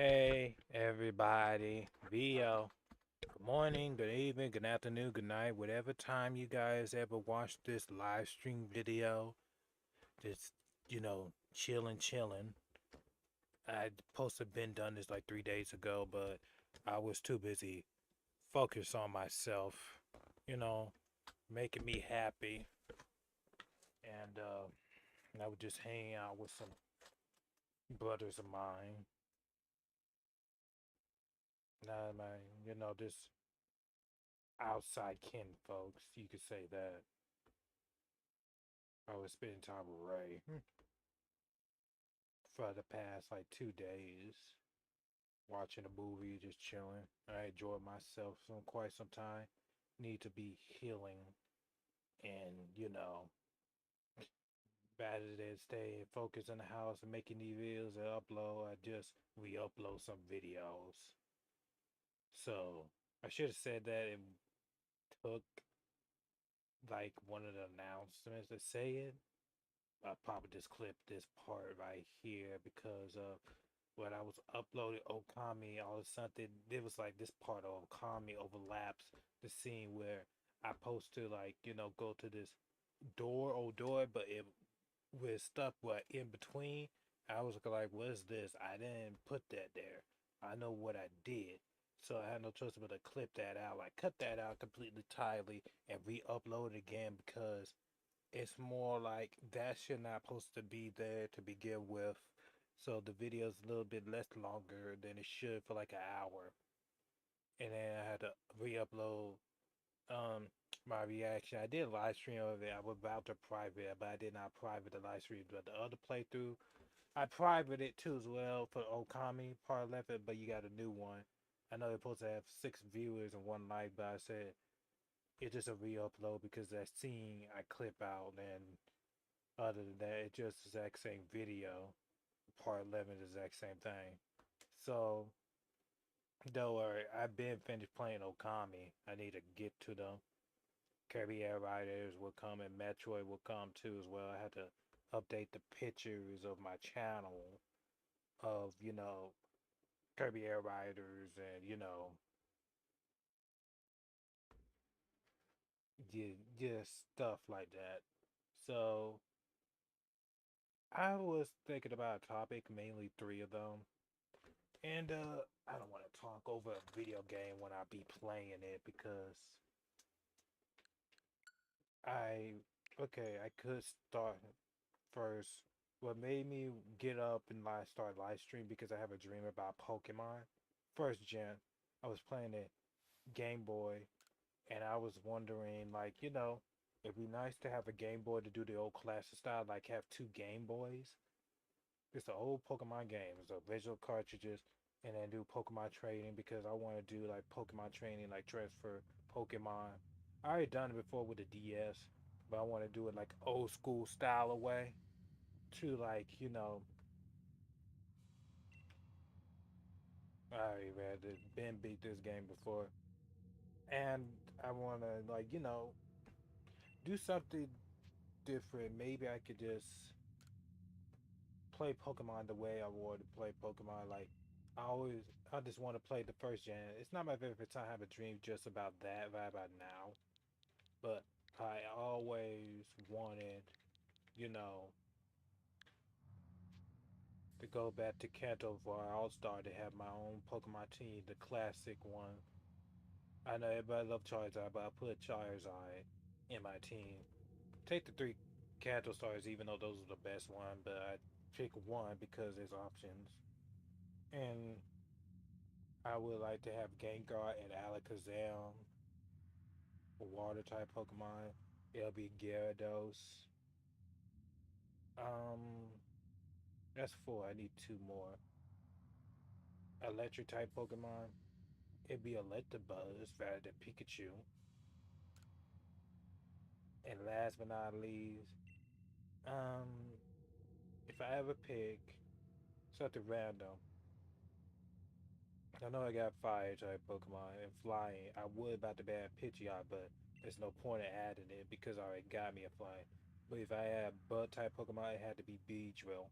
Hey, everybody. VO. Good morning, good evening, good afternoon, good night, whatever time you guys ever watch this live stream video. Just, chilling. I supposed to have been done this like 3 days ago, but I was too busy focused on myself, you know, making me happy. And I was just hanging out with some brothers of mine. Nah, man, just outside kin folks, you could say that. I was spending time with Ray for the past like 2 days, watching a movie, just chilling. I enjoyed myself some quite some time. Need to be healing, and rather than stay focused in the house and making these videos and upload, I just re-upload some videos. So I should have said that and took like one of the announcements to say it. I probably just clipped this part right here because when I was uploading Okami, all of a sudden it was like this part of Okami overlaps the scene where I supposed to like go to this door, but it with stuff what in between. I was like, what is this? I didn't put that there. I know what I did. So I had no choice but to clip that out, like cut that out completely entirely and re-upload it again because it's more like that should not supposed to be there to begin with. So the video is a little bit less longer than it should for like an hour. And then I had to re-upload um my reaction. I did a live stream of it. I was about to private it, but I did not private the live stream. But the other playthrough, I private it too as well for Okami part 11, but you got a new one. I know they're supposed to have 6 viewers and 1 like, but I said it's just a re-upload because that scene I clip out and other than that, it's just the exact same video. Part 11 is the exact same thing. So, don't worry, I've been finished playing Okami. I need to get to them. Kirby Air Riders will come and Metroid will come too as well. I had to update the pictures of my channel of, Kirby Air Riders and, just stuff like that. So, I was thinking about a topic, mainly 3 of them. And I don't want to talk over a video game when I be playing it because I I could start first. What made me get up and start live stream because I have a dream about Pokemon. First gen, I was playing it Game Boy, and I was wondering it'd be nice to have a Game Boy to do the old classic style, like have 2 Game Boys. It's the old Pokemon games, the original cartridges, and then do Pokemon trading because I want to do like Pokemon training, like transfer Pokemon. I already done it before with the DS, but I want to do it like old school style away to I already read it, been beat this game before, and I want to do something different. Maybe I could just play Pokemon the way I wanted to play Pokemon. Like I always, I just want to play the first gen. It's not my favorite time. I have a dream just about that, right about now. But I always wanted, you know, to go back to Kanto for All Star to have my own Pokemon team, the classic one. I know everybody loves Charizard, but I put Charizard in my team. Take the 3 Kanto stars, even though those are the best one, but I pick one because there's options. And I would like to have Gengar and Alakazam, a water type Pokemon. It'll be Gyarados. Um, that's 4. I need 2 more. Electric type Pokemon. It'd be Electabuzz rather than Pikachu. And last but not least, um, if I ever pick something random, I know I got fire type Pokemon and flying. I would about to ban Pidgeot, but there's no point in adding it because I already got me a flying. But if I had bug type Pokemon, it had to be Beedrill.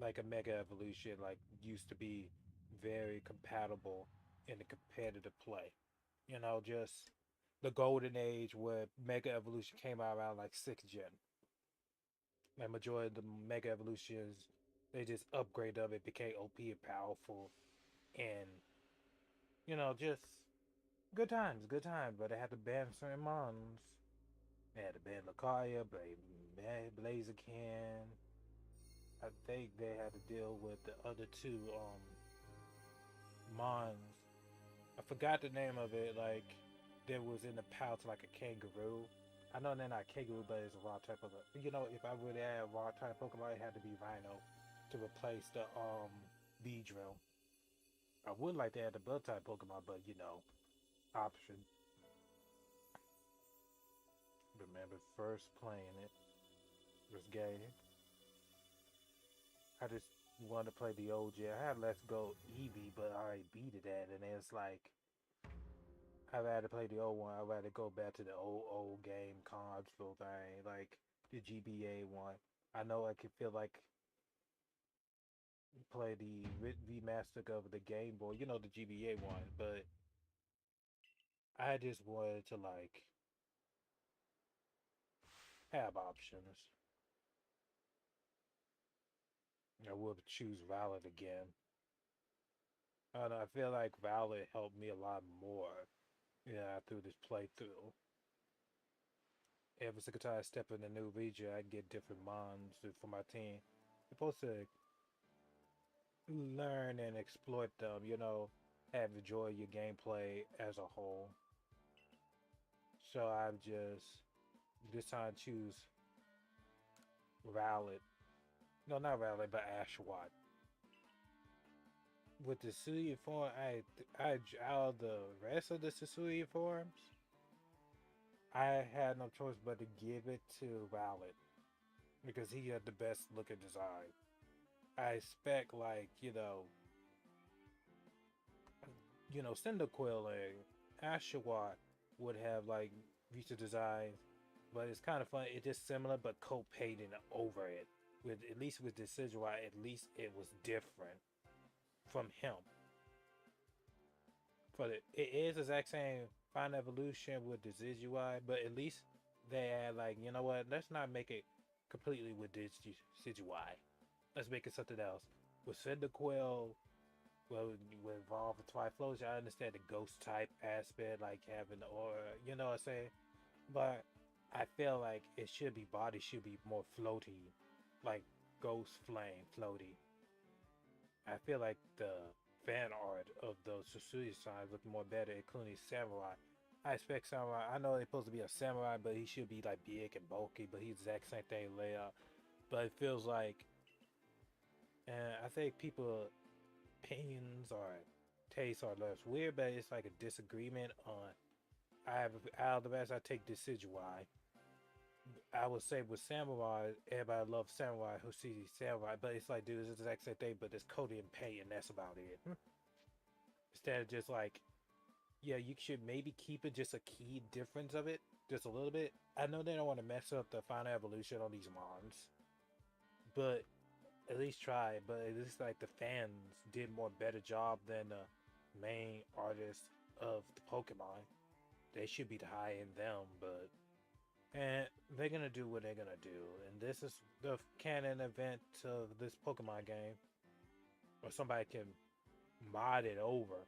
like a Mega Evolution, like used to be very compatible in the competitive play. Just the golden age where Mega Evolution came out around like 6th gen. Like majority of the Mega Evolutions, they just upgrade of it, became OP and powerful, and just good times, good times. But they had to ban certain mons. They had to ban Lucaria, Blaziken. I think they had to deal with the other two mons. I forgot the name of it. Like there was in the pouch like a kangaroo. I know they're not kangaroo, but it's a raw type of if I really had a raw type Pokemon, it had to be Rhino to replace the Beedrill. I would like to add the blood type Pokemon, but option. Remember first playing it was game. I just wanted to play the old gen. I had Let's Go Eevee, but I already beat it at, and it's like I'd rather play the old one. I'd rather go back to the old game console thing, like the GBA one. I know I could feel like play the remaster of the Game Boy, the GBA one, but I just wanted to like have options. I would choose Valid again. I don't know, I feel like Valid helped me a lot more, through this playthrough. Every single time I step in a new region, I get different mons for my team. You're supposed to learn and exploit them, have enjoy your gameplay as a whole. So I've just this time choose Valid. No, not Valid, but Ashwat. With the Suya form, I out of the rest of the Suya forms, I had no choice but to give it to Valid because he had the best looking design. I expect like Cyndaquil and Ashwat would have like recent designs, but it's kind of fun. It's just similar, but coat painting over it. With at least with Decidueye, at least it was different from him. For it is exact same Final Evolution with Decidueye, but at least they had like what? Let's not make it completely with Decidueye. Let's make it something else. With Cyndaquil, well, with Evolve with Typhlosion, I understand the ghost type aspect, like having the aura, what I'm saying? But I feel like it should be body should be more floaty, like ghost flame floaty. I feel like the fan art of those Susuya signs look more better, including Samurai. I expect Samurai. I know they're supposed to be a samurai, but he should be like big and bulky. But he's the exact same thing layout. But it feels like, and I think people opinions or tastes are less weird, but it's like a disagreement on. I have out of the rest, I take Decidueye. I would say with Samurai, everybody loves Samurai who sees Samurai, but it's like, dude, it's the exact same thing, but it's coated in paint, and that's about it. Instead of just like, yeah, you should maybe keep it just a key difference of it, just a little bit. I know they don't want to mess up the final evolution on these mons, but at least try it. But at least like the fans did more better job than the main artists of the Pokemon. They should be high in them, but and they're gonna do what they're gonna do. And this is the canon event of this Pokemon game, or somebody can mod it over.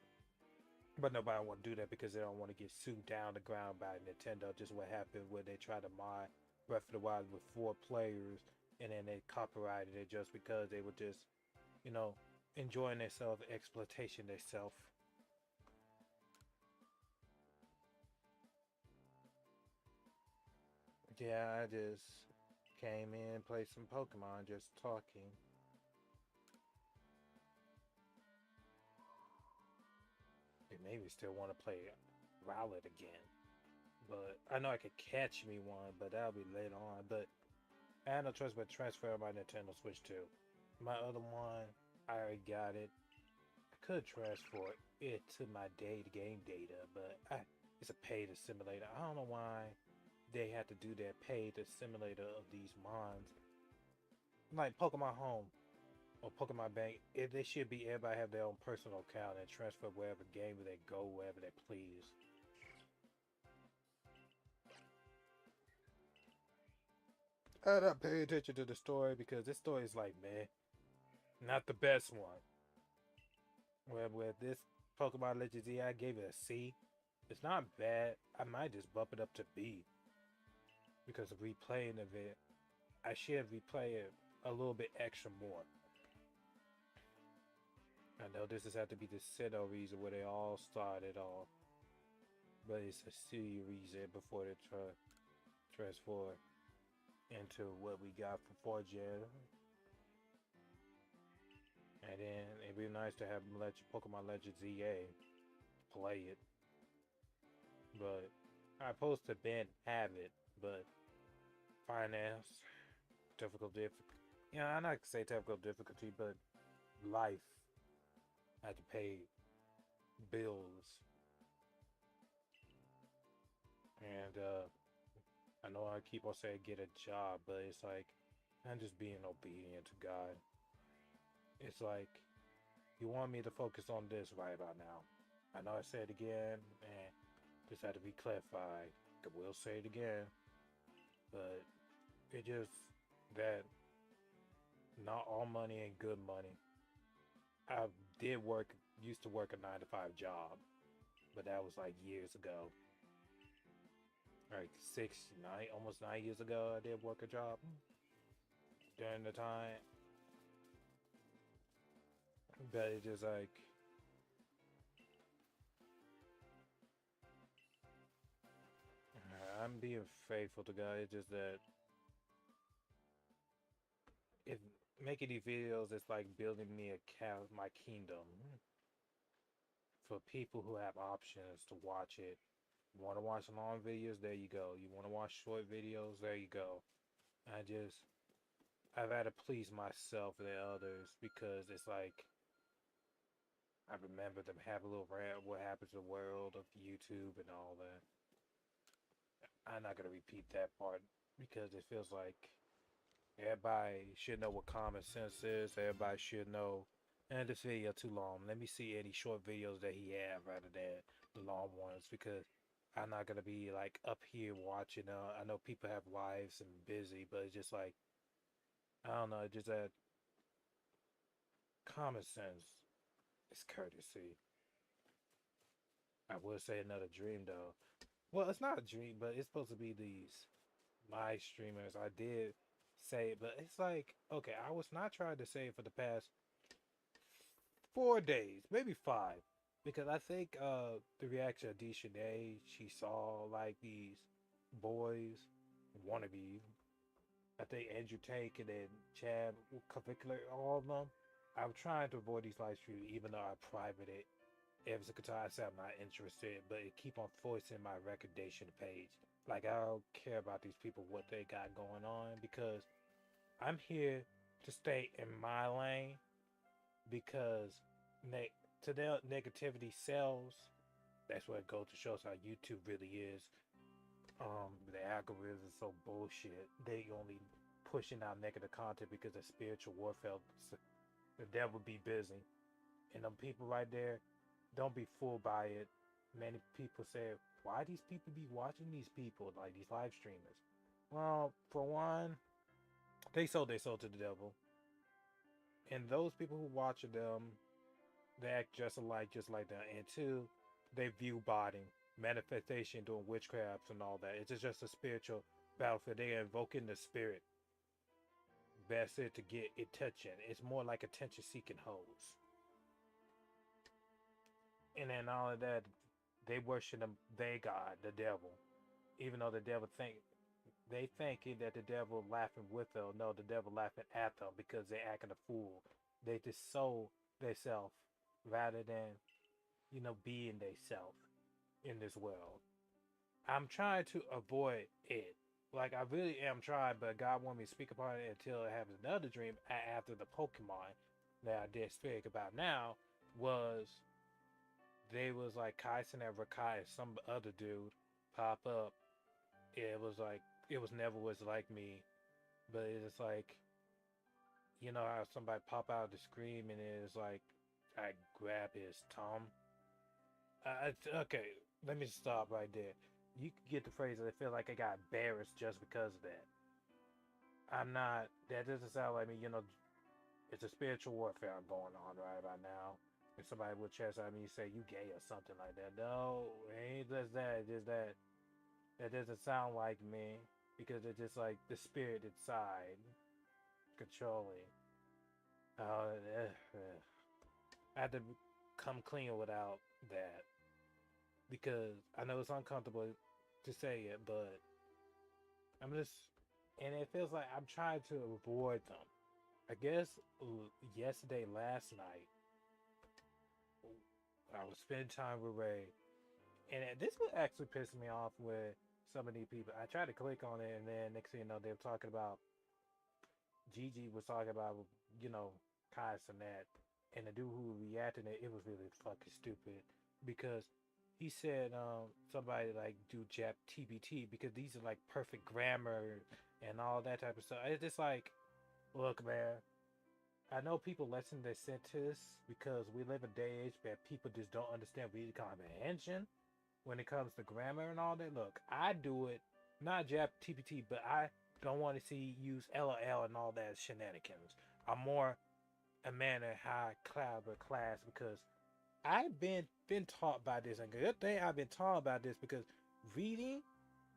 But nobody want to do that because they don't want to get sued down the ground by Nintendo. Just what happened when they tried to mod Breath of the Wild with 4 players, and then they copyrighted it just because they were just, you know, enjoying themselves, exploitation themselves. Yeah, I just came in and played some Pokemon, just talking. It made me still want to play Rowlet again. But I know I could catch me one, but that'll be later on. But I had no choice but transfer my Nintendo Switch too. My other one, I already got it. I could transfer it to my game data, but it's a paid simulator. I don't know why they had to do that paid simulator of these mons. Like Pokemon Home. or Pokemon Bank, they should be everybody have their own personal account and transfer wherever game they go, wherever they please. I'm not paying attention to the story because this story is like, man, not the best one. Where this Pokemon Legends Z, I gave it a C. It's not bad. I might just bump it up to B because of replaying of it. I should replay it a little bit extra more. I know this has had to be the Sinnoh reason where they all started off, but it's a series before they transfer into what we got for 4th Gen. And then it'd be nice to have Pokemon Legends ZA play it. But I supposed to Ben have it, but finance, difficult, I'm not gonna say difficult difficulty, but life. I had to pay bills, and I know I keep on saying get a job, but it's like I'm just being obedient to God. It's like you want me to focus on this right about now. I know I said it again, and this had to be clarified. I will say it again, but it just that not all money ain't good money. I used to work a 9 to 5 job, but that was like years ago. Like 6, 9, almost 9 years ago, I did work a job during the time. But it's just like I'm being faithful to God. It's just that if making these videos, it's like building me my kingdom for people who have options to watch it. You want to watch long videos? There you go. You want to watch short videos? There you go. I've had to please myself and others because it's like I remember them have a little rant what happens in the world of YouTube and all that. I'm not gonna repeat that part because it feels like everybody should know what common sense is. Everybody should know. And this video too long. Let me see any short videos that he have rather than the long ones because I'm not gonna be like up here watching. I know people have lives and busy, but it's just like I don't know. Just that common sense is courtesy. I would say another dream though. Well, it's not a dream, but it's supposed to be these my streamers. I did say it, but it's like okay, I was not trying to say it for the past 4 days, maybe 5, because I think the reaction of Deshanae, she saw like these boys wannabe. I think Andrew Tank and then Chad Cavicular, all of them. I'm trying to avoid these live streams, even though I private it. Every single time I say I'm not interested, but it keep on forcing my recommendation page. Like I don't care about these people what they got going on because I'm here to stay in my lane because to their negativity sells. That's what it goes to show us how YouTube really is. The algorithm is so bullshit. They only pushing out negative content because of spiritual warfare. The devil be busy, and them people right there, don't be fooled by it. Many people say, "Why these people be watching these people like these live streamers?" Well, for one, they sold their soul to the devil, and those people who watch them, they act just like that. And two, they view botting, manifestation, doing witchcrafts and all that. It's just a spiritual battlefield. They are invoking the spirit. That's it to get attention. It's more like attention seeking hoes. And then all of that, they worship them, they God, the devil. Even though the devil they thinking that the devil laughing with them. No, the devil laughing at them because they acting a fool. They just sold themselves rather than being they self in this world. I'm trying to avoid it. Like I really am trying, but God want me to speak upon it until it happens. Another dream after the Pokemon that I did speak about now was they was like Kaisen and Rakai and some other dude pop up. It was like it was never was like me, but it's like You know how somebody pop out the screen and it's like I grab his tongue. Okay, let me stop right there. You can get the phrase that I feel like I got embarrassed just because of that. I'm not. That doesn't sound like me. You know, it's a spiritual warfare going on right about now. If somebody would chastise me, say you gay or something like that. No, it ain't just that. It's just that that doesn't sound like me because it's just like the spirit inside controlling. I had to come clean without that because I know it's uncomfortable to say it, but I'm just, and it feels like I'm trying to avoid them. I guess yesterday, last night, I was spending time with Ray, and this would actually piss me off with some of these people. I tried to click on it, and then next thing you know, they were talking about Gigi was talking about, you know, Kai Sinet, and the dude who reacted it, it was really fucking stupid because he said somebody like do Jap TBT because these are like perfect grammar and all that type of stuff. It's just like, look, man, I know people lessen their sentence because we live in a day and age where people just don't understand reading comprehension when it comes to grammar and all that. Look, I do it, not Jap TPT, but I don't want to see use LOL and all that shenanigans. I'm more a man in high caliber class because I've been taught by this, and good thing I've been taught about this because reading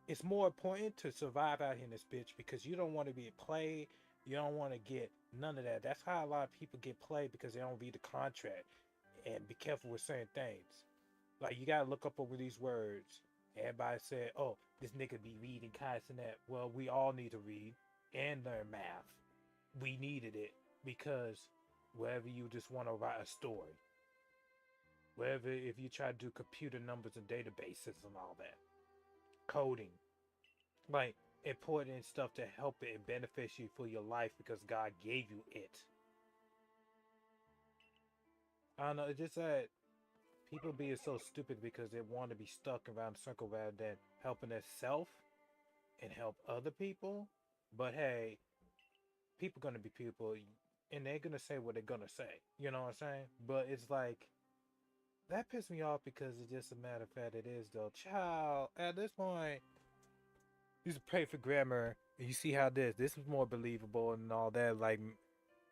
is more important to survive out here in this bitch because you don't want to be played. You don't want to get none of that. That's how a lot of people get played because they don't read the contract and be careful with certain things. Like you gotta look up over these words. Everybody said, "Oh, this nigga be reading consonant." Well, we all need to read and learn math. We needed it because wherever you just want to write a story, wherever if you try to do computer numbers and databases and all that, coding, like important stuff to help it and benefit you for your life because God gave you it. I don't know. It's just that people being so stupid because they want to be stuck around a circle rather than helping themselves and help other people. But hey, people gonna be people, and they're gonna say what they're gonna say. You know what I'm saying? But it's like that pissed me off because it's just a matter of fact. It is though, child. At this point, you just pray for grammar, and you see how this is more believable and all that. Like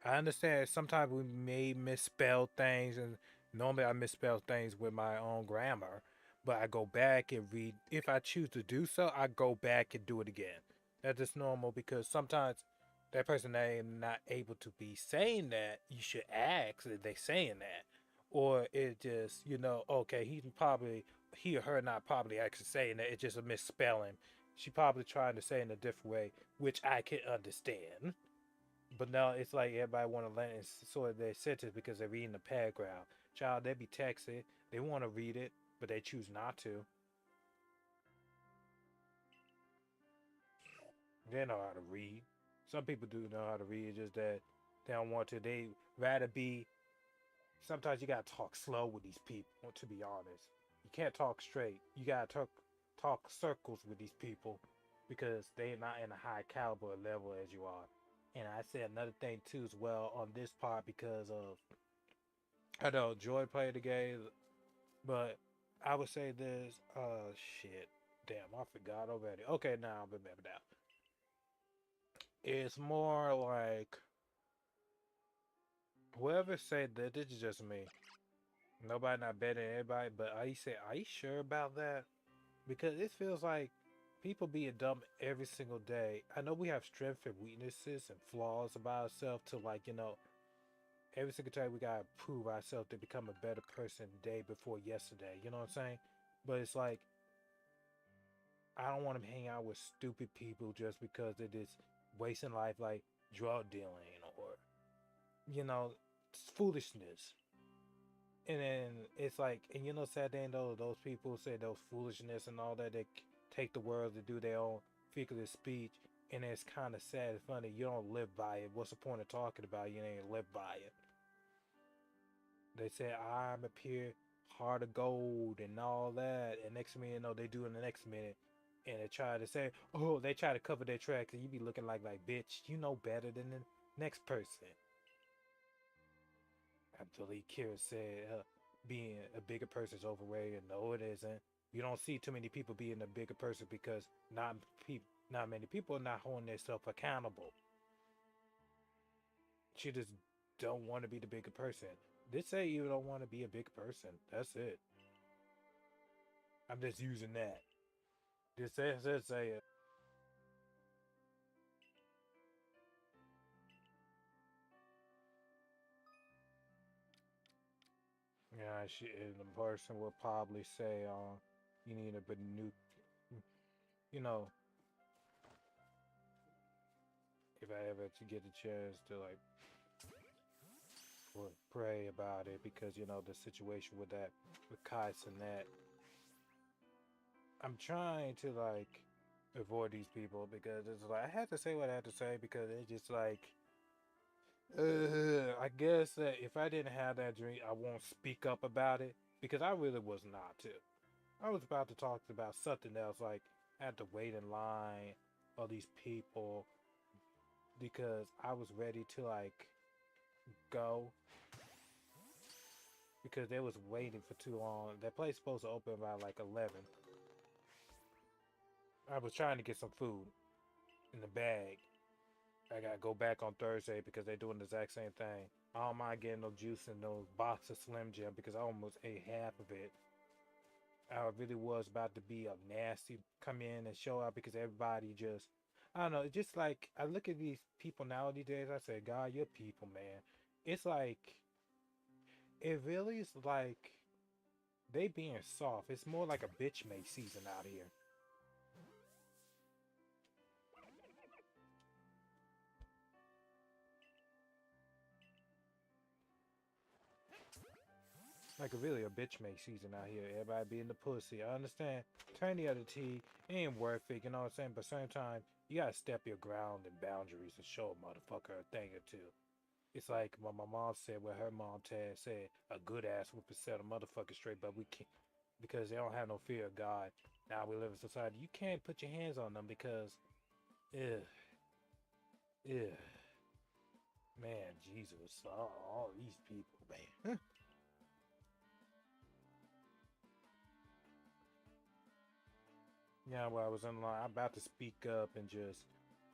I understand sometimes we may misspell things, and normally I misspell things with my own grammar, but I go back and read. If I choose to do so, I go back and do it again. That's just normal because sometimes that person that is not able to be saying that, you should ask if they saying that. Or it just, okay, he or her not probably actually saying that. It's just a misspelling. She probably trying to say in a different way, which I can understand. But now it's like everybody want to learn sort of their sentence because they're reading the paragraph. Child, they be texting, they want to read it, but they choose not to. They know how to read. Some people do know how to read, just that they don't want to. They rather be. Sometimes you gotta talk slow with these people. To be honest, you can't talk straight. You gotta talk circles with these people because they're not in a high caliber level as you are. And I said another thing too as well on this part because of I know Joy played the game, but I would say this. Shit, damn, I forgot already. Okay, now I remember now. It's more like whoever said that. This is just me. Nobody not better than everybody, but I say, are you sure about that? Because it feels like people being dumb every single day. I know we have strengths and weaknesses and flaws about ourselves to like every single time we gotta prove ourselves to become a better person day before yesterday. You know what I'm saying? But it's like I don't want to hang out with stupid people just because they're just wasting life, like drug dealing or foolishness. And then it's like, and sad thing though, those people say those foolishness and all that. They take the words to do their own figurative speech, and it's kind of sad and funny. You don't live by it. What's the point of talking about it? You ain't live by it. They say I'm a pure heart of gold and all that, and next minute, they do in the next minute, and they try to say, oh, they try to cover their tracks, and you be looking like bitch, you know better than them. Next person. I believe Kira said being a bigger person is overrated. No, it isn't. You don't see too many people being a bigger person because not many people are not holding themselves accountable. She just don't want to be the bigger person. Just say you don't want to be a big person. That's it. I'm just using that. Just say it. Yeah, and the person will probably say, you need a bit new, you know, if I ever to get a chance to like pray about it because the situation with that with Kais and that I'm trying to like avoid these people because it's like I had to say what I had to say because it's just like I guess that if I didn't have that dream I won't speak up about it because I really was not to. I was about to talk about something else like I had to wait in line all these people because I was ready to like go because they was waiting for too long. That place supposed to open by like 11. I was trying to get some food in the bag. I gotta go back on Thursday because they're doing the exact same thing. I don't mind getting no juice in those box of Slim Jim because I almost ate half of it. I really was about to be a nasty come in and show out because everybody just I don't know, it's just like I look at these people nowadays, I say, God, you're people, man. It's like it really is like they being soft. It's more like a bitch make season out here. Like a really a bitch make season out here. Everybody being the pussy. I understand. Turn the other T. It ain't worth it. You know what I'm saying? But same time, you gotta step your ground and boundaries and show a motherfucker a thing or two. It's like what my mom said. What her mom Tad said. A good ass whooping set a motherfucker straight, but we can't because they don't have no fear of God. Now we live in society. You can't put your hands on them because, ugh, ugh, man, Jesus, all these people, man. Yeah, well, I was in line. I'm about to speak up and just.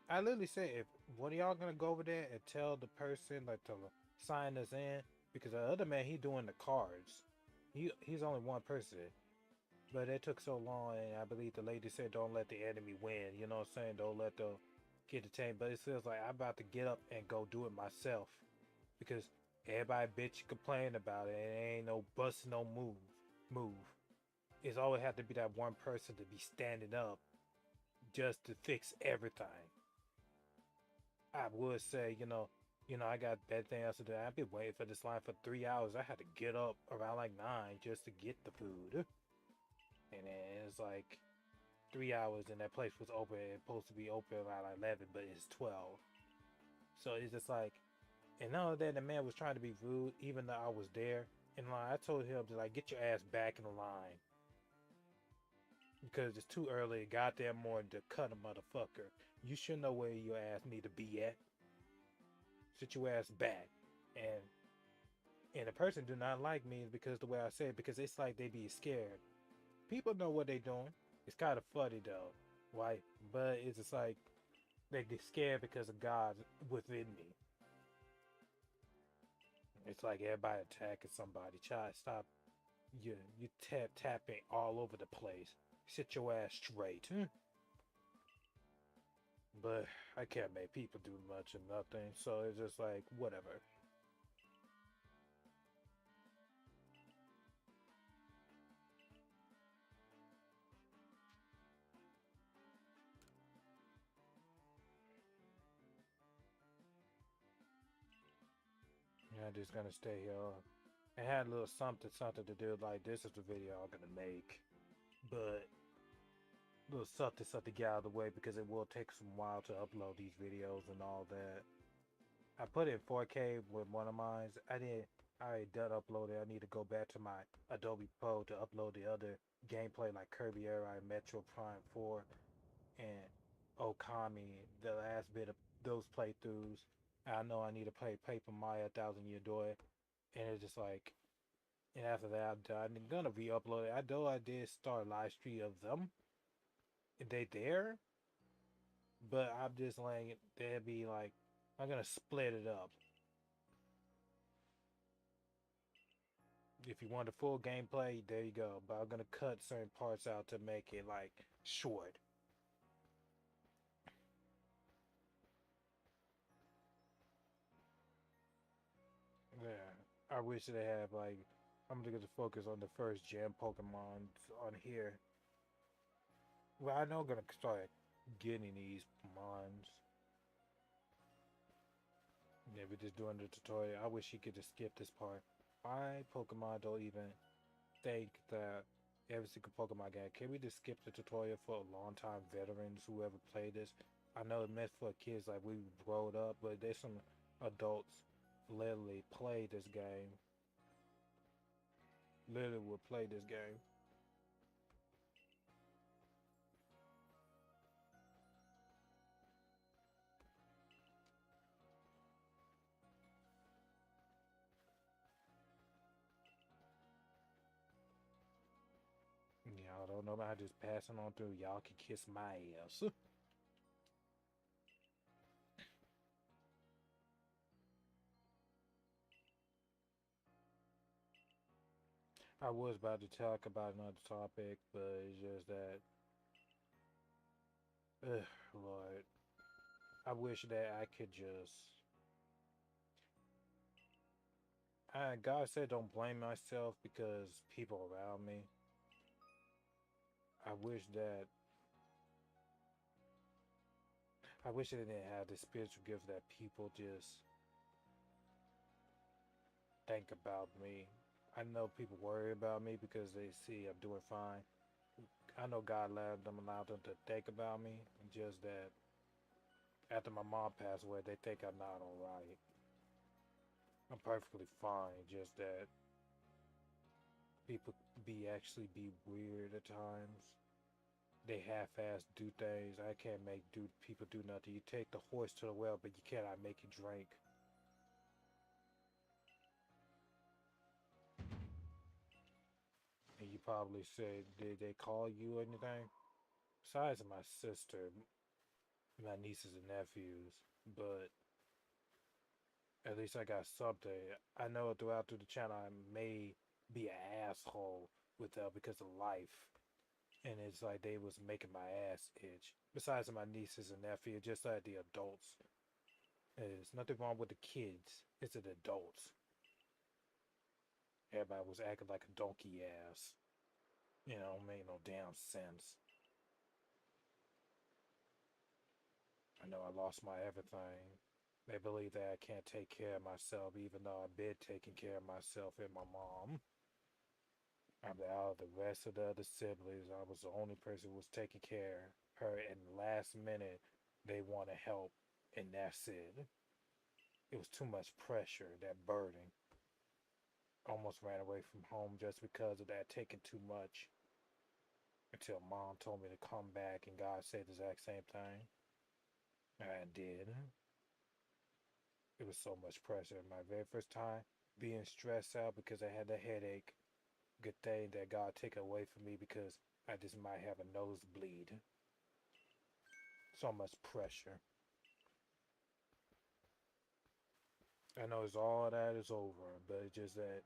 I literally said, if one of y'all gonna go over there and tell the person like to sign us in, because the other man he doing the cards. He's only one person, but it took so long, and I believe the lady said, "Don't let the enemy win." You know what I'm saying? Don't let the get the team. But it feels like I'm about to get up and go do it myself because everybody bitch complain about it, and it ain't no bust no move. It's always have to be that one person to be standing up just to fix everything. I would say, I got that thing else to do. I've been waiting for this line for 3 hours. I had to get up around like 9 just to get the food. And then it's like 3 hours and that place was open. It's supposed to be open around like 11, but it's 12. So it's just like, and none of that, the man was trying to be rude, even though I was there in line. I told him to like, get your ass back in the line because it's too early, goddamn morning to cut a motherfucker. You should know where your ass need to be at. Sit your ass back. And the person do not like me is because the way I say it, because it's like they be scared. People know what they doing. It's kind of funny though, right? But it's just like they get scared because of God within me. It's like everybody attacking somebody. Try to stop you tapping all over the place. Sit your ass straight. But I can't make people do much of nothing, so it's just like whatever. Yeah, I'm just gonna stay here. I had a little something to do. Like this is the video I'm gonna make, but a little something get out of the way because it will take some while to upload these videos and all that. I put it in 4K with one of mine. I already done uploaded. I need to go back to my Adobe Pro to upload the other gameplay like Kirby Air Ride, Metro Prime 4, and Okami. The last bit of those playthroughs. I know I need to play Paper Mario Thousand Year Door, and it's just like, and after that, I'm gonna re-upload it. I know I did start a live stream of them, and they there, but I'm just like, they'd be like, I'm gonna split it up. If you want the full gameplay, there you go. But I'm gonna cut certain parts out to make it like short. Yeah, I wish they had like. I'm gonna get to focus on the first gem Pokemon on here. Well, I know I'm gonna start getting these Pokemons. Yeah, we're just doing the tutorial. I wish you could just skip this part. My Pokemon don't even think that every single Pokemon game. Can we just skip the tutorial for long time veterans who ever played this? I know it's meant for kids like we growed up, but there's some adults literally play this game. Literally would play this game. Y'all don't know about just passing on through. Y'all can kiss my ass. I was about to talk about another topic, but it's just that, ugh, Lord, I wish that I could just. God said don't blame myself because people around me. I wish that I wish I didn't have the spiritual gift that people just think about me. I know people worry about me because they see I'm doing fine. I know God allowed them to think about me. Just that after my mom passed away, they think I'm not alright. I'm perfectly fine. Just that people be weird at times. They half-ass do things. I can't make do people do nothing. You take the horse to the well, but you cannot make it drink. And you probably said, did they call you or anything? Besides my sister, my nieces and nephews, but at least I got something. I know through the channel I may be an asshole with because of life, and it's like they was making my ass itch. Besides my nieces and nephews, just like the adults, there's nothing wrong with the kids. It's the adults. Everybody was acting like a donkey ass. You know, made no damn sense. I know I lost my everything. They believe that I can't take care of myself, even though I've been taking care of myself and my mom. I'm out of the rest of the other siblings. I was the only person who was taking care of her, and the last minute they want to help, and that's it. It was too much pressure, that burden. Almost ran away from home just because of that, taking too much. Until mom told me to come back, and God said the exact same thing. And I did. It was so much pressure. My very first time being stressed out because I had a headache. Good thing that God took it away from me because I just might have a nosebleed. So much pressure. I know it's all that is over, but it's just that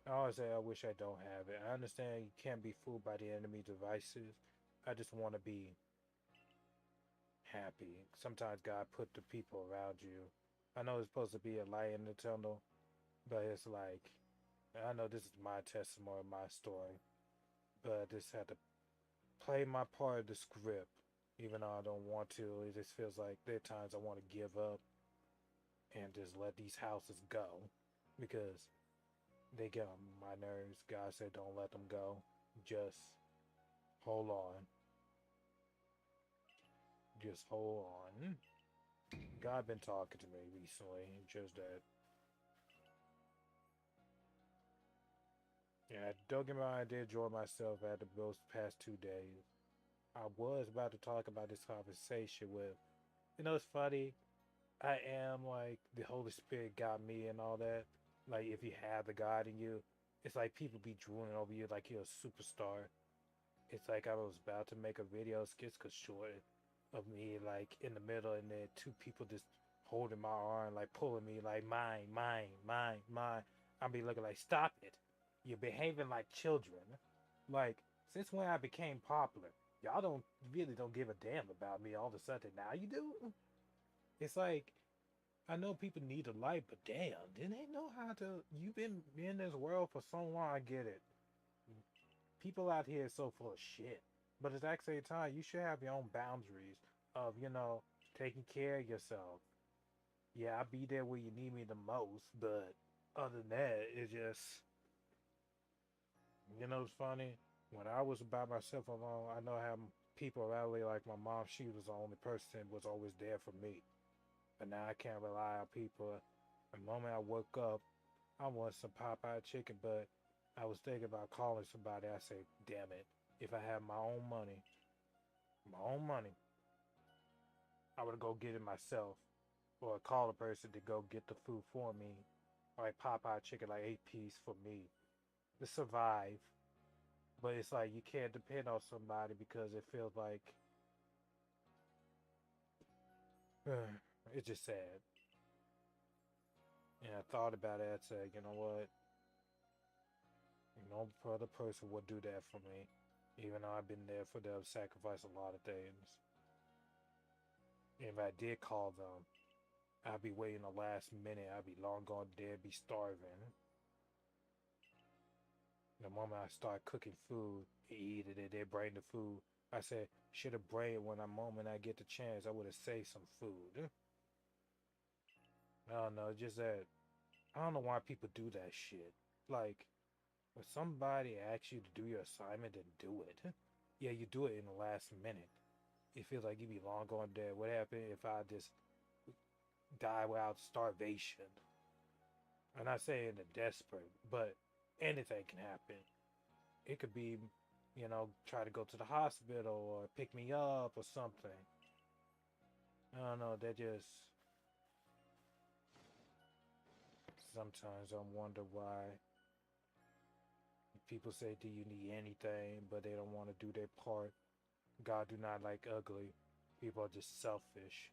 I always say I wish I don't have it. I understand you can't be fooled by the enemy devices. I just want to be happy. Sometimes God put the people around you. I know it's supposed to be a light in the tunnel, but it's like I know this is my testimony, my story, but I just had to play my part of the script, even though I don't want to. It just feels like there are times I want to give up and just let these houses go because they get on my nerves. God said, don't let them go. Just hold on. Just hold on. God been talking to me recently. Just that. Yeah, don't get me wrong. I did enjoy myself after those past 2 days. I was about to talk about this conversation with It's funny. I am like the Holy Spirit got me and all that. Like if you have the God in you, it's like people be drooling over you like you're a superstar. It's like I was about to make a video skits short of me like in the middle and then two people just holding my arm like pulling me like mine, mine, mine, mine. I'll be looking like stop it. You're behaving like children. Like since when I became popular, y'all don't give a damn about me all of a sudden now you do? It's like I know people need a light, but damn, didn't they know how to? You've been in this world for so long. I get it. People out here are so full of shit. But at the same time, you should have your own boundaries of, taking care of yourself. Yeah, I'll be there where you need me the most, but other than that, it's just, it's funny. When I was by myself alone, I know how people around me, like my mom, she was the only person that was always there for me. But now I can't rely on people. The moment I woke up, I want some Popeye chicken, but I was thinking about calling somebody. I say, damn it, if I had my own money, I would go get it myself or call a person to go get the food for me. Like Popeye chicken, like 8 piece for me to survive. But it's like you can't depend on somebody because it feels like it's just sad. And I thought about it. I said, you know what? No other person would do that for me. Even though I've been there for them, sacrificed a lot of things. If I did call them, I'd be waiting the last minute. I'd be long gone dead, be starving. The moment I start cooking food, eat it, they bring the food. I said, should have bring it when the moment I get the chance. I would have saved some food. I don't know, just that. I don't know why people do that shit. Like, when somebody asks you to do your assignment, then do it. Yeah, you do it in the last minute. It feels like you be long gone dead. What happened if I just die without starvation? I'm not saying the desperate, but anything can happen. It could be, try to go to the hospital or pick me up or something. I don't know. That just sometimes I wonder why people say, "Do you need anything?" but they don't want to do their part. God do not like ugly. People are just selfish.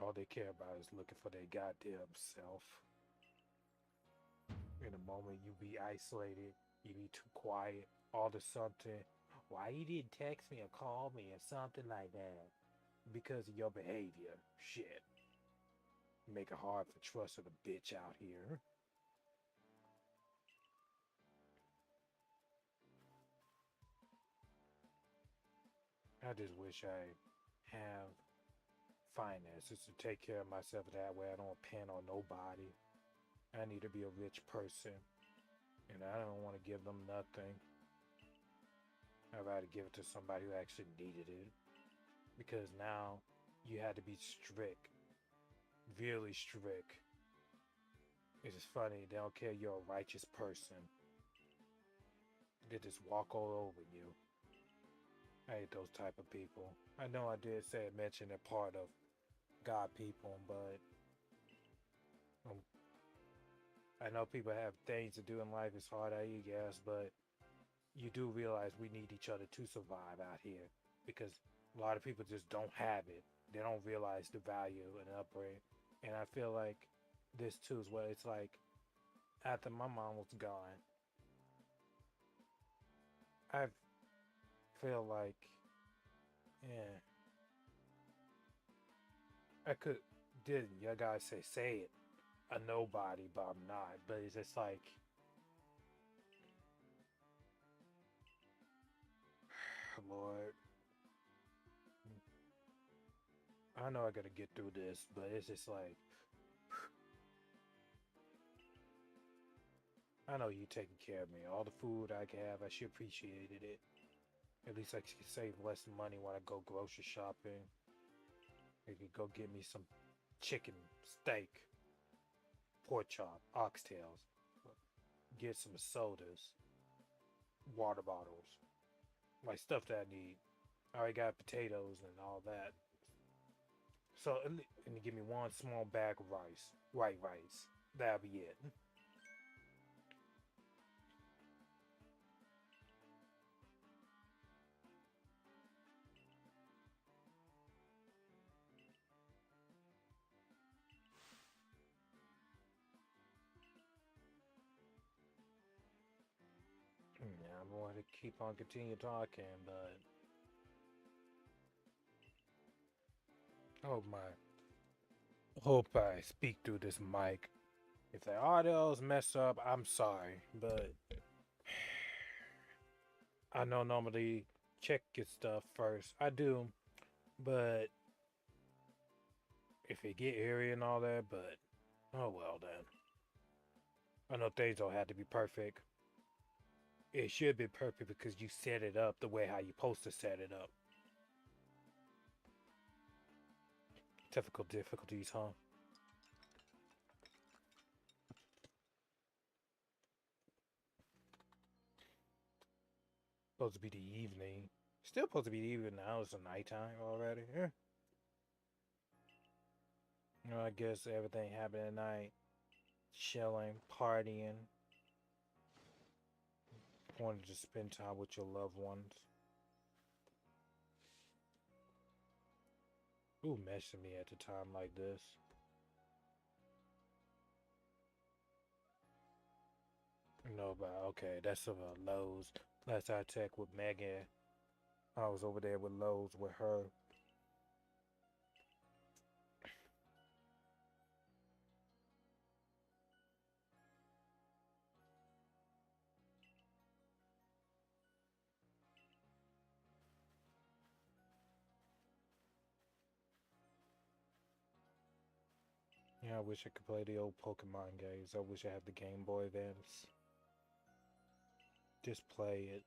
All they care about is looking for their goddamn self. In a moment you be isolated, you be too quiet, all of something. Why you didn't text me or call me or something like that? Because of your behavior. Shit. Make it hard for trust of the bitch out here. I just wish I have finances to take care of myself that way. I don't depend on nobody. I need to be a rich person. And I don't want to give them nothing. I'd rather give it to somebody who actually needed it. Because now you had to be strict, really strict. It's just funny, they don't care you're a righteous person. They just walk all over you. I hate those type of people. I know I did say mention that part of God people, but um, I know people have things to do in life. It's hard, I guess, but you do realize we need each other to survive out here because a lot of people just don't have it. They don't realize the value and upbringing. And I feel like this too is what it's like after my mom was gone. I feel like, yeah, I could, didn't, you guys say it, a nobody, but I'm not. But it's just like, Lord, I know I gotta get through this, but it's just like, I know you taking care of me. All the food I can have, I should appreciated it. At least I can save less money when I go grocery shopping. I could go get me some chicken, steak, pork chop, oxtails, get some sodas, water bottles, like stuff that I need. I already got potatoes and all that. So, and you give me one small bag of rice, white rice. That'll be it. Yeah, I'm going to keep on continue talking, but oh my, hope I speak through this mic. If the audio's messed up, I'm sorry, but I know normally check your stuff first. I do, but if it get eerie and all that, but oh well then. I know things don't have to be perfect. It should be perfect because you set it up the way how you supposed to set it up. Typical difficulties, huh? Supposed to be the evening. Still supposed to be the evening now. It's the nighttime already. Yeah. You know, I guess everything happened at night. Chilling, partying. Wanted to spend time with your loved ones. Who messaged me at the time like this? No, but okay, that's Lowe's. Last I checked with Megan, I was over there with Lowe's with her. Yeah, I wish I could play the old Pokemon games. I wish I had the Game Boy Advance. Just play it.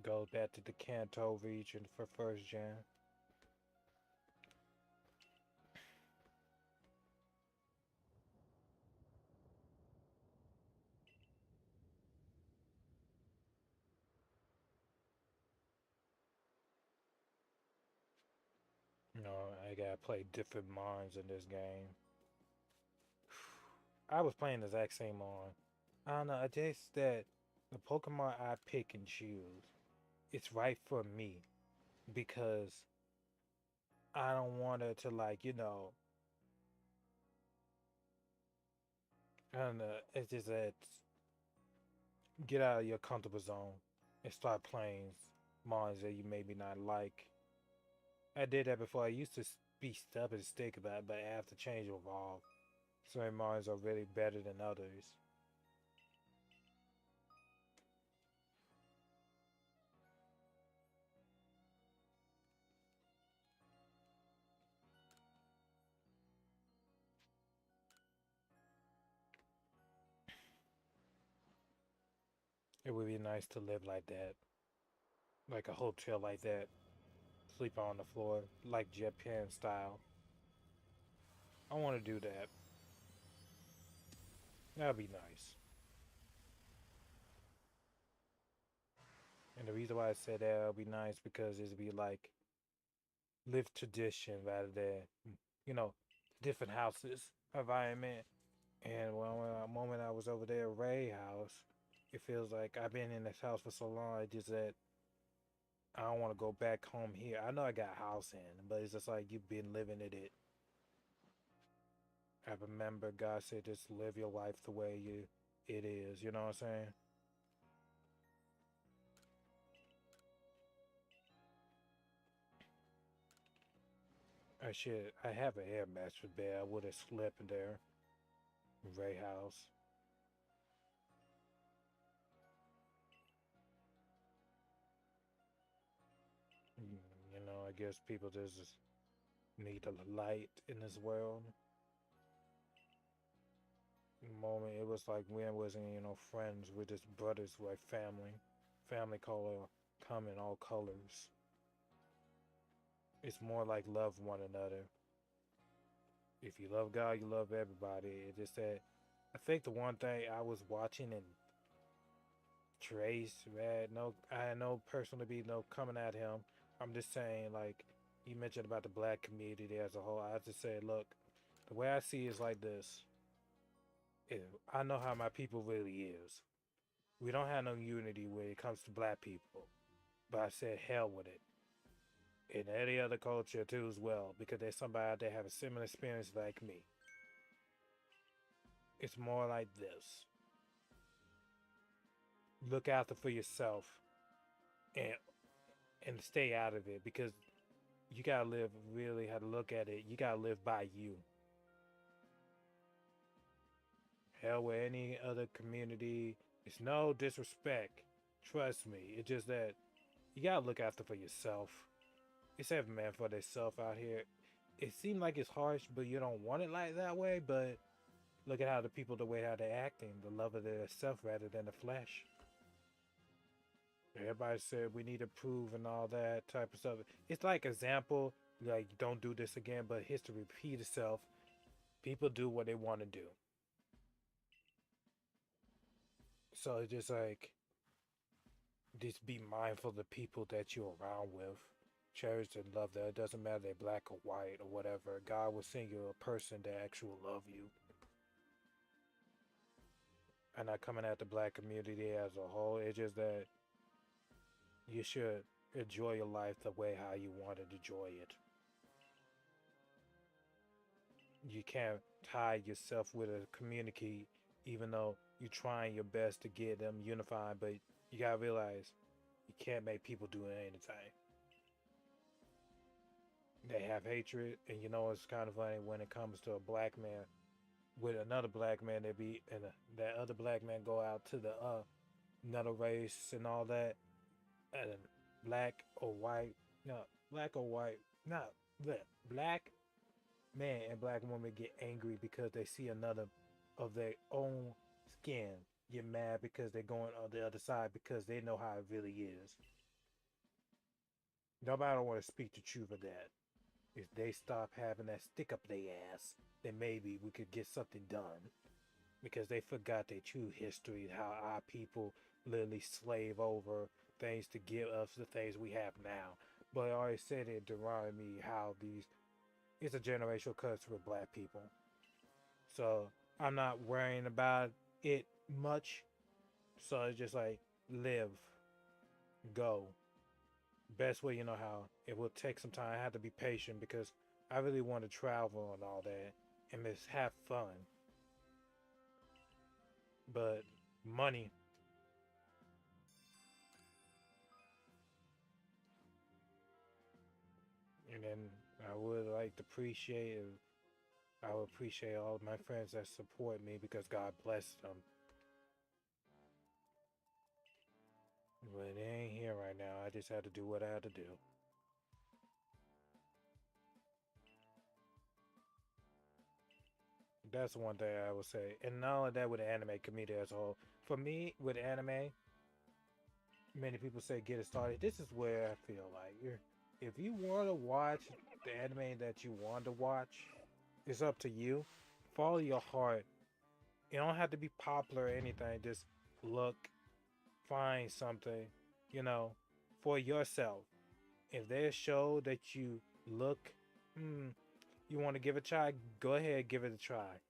Go back to the Kanto region for first gen. You know, I gotta play different mines in this game. I was playing the exact same on. I don't know, I just that the Pokemon I pick and choose, it's right for me because I don't want it to like, I don't know, it's just that get out of your comfortable zone and start playing mines that you maybe not like. I did that before. I used to be stubborn and stick about it, but I have to change or evolve. Some mines are really better than others. It would be nice to live like that, like a hotel like that, sleep on the floor, like Japan style. I want to do that. That'd be nice. And the reason why I said that would be nice because it'd be like live tradition rather than, you know, different houses environment. And when the moment I was over there, Ray house, it feels like I've been in this house for so long. It just that I don't want to go back home here. I know I got a house in, but it's just like you've been living in it. I remember God said just live your life the way it is. You know what I'm saying? I should. I have an air mattress bed. I would have slept in there. Ray house. You know, I guess people just need a light in this world. Moment it was like we wasn't friends, we're just brothers, like family color come in all colors. It's more like love one another. If you love God, you love everybody. It just that I think the one thing I was watching and Trace, man, no, I had no person to be no coming at him, I'm just saying, like, you mentioned about the black community as a whole. I have to say, look, the way I see it is like this. If I know how my people really is. We don't have no unity when it comes to black people. But I said, hell with it. In any other culture too as well, because there's somebody out there have a similar experience like me. It's more like this. Look after for yourself and stay out of it because you gotta live really how to look at it. You gotta live by you. Hell with any other community. It's no disrespect. Trust me. It's just that you gotta look after for yourself. It's every man for themselves out here. It seems like it's harsh, but you don't want it like that way. But look at how the people, the way how they're acting, the love of their self rather than the flesh. Everybody said we need to prove and all that type of stuff. It's like example, like don't do this again, but history repeat itself. People do what they want to do. So it's just like just be mindful of the people that you're around with. Cherish and love them. It doesn't matter they're black or white or whatever. God will send you a person that actually will love you. I'm not coming at the black community as a whole. It's just that you should enjoy your life the way how you want to enjoy it. You can't tie yourself with a community even though you're trying your best to get them unified, but you gotta realize you can't make people do anything. They have hatred, and you know it's kind of funny when it comes to a black man with another black man. They be and that other black man go out to the another race and all that, and black or white, no, black or white, not black man and black woman get angry because they see another of their own skin get mad because they're going on the other side because they know how it really is. Nobody don't want to speak the truth of that. If they stop having that stick up their ass, then maybe we could get something done. Because they forgot their true history, how our people literally slave over things to give us the things we have now. But I already said in Deuteronomy how these it's a generational curse for black people. So I'm not worrying about it much. So it's just like live, go. Best way you know how. It will take some time. I have to be patient because I really want to travel and all that and just have fun. But money, and then I would like to appreciate. I would appreciate all of my friends that support me because God bless them. But they ain't here right now. I just had to do what I had to do. That's one thing I would say. And not only that with the anime community as a whole. For me, with anime, many people say get it started. This is where I feel like if you want to watch the anime that you want to watch, it's up to you. Follow your heart. You don't have to be popular or anything. Just look, find something, you know, for yourself. If there's a show that you look, you want to give it a try, go ahead, give it a try.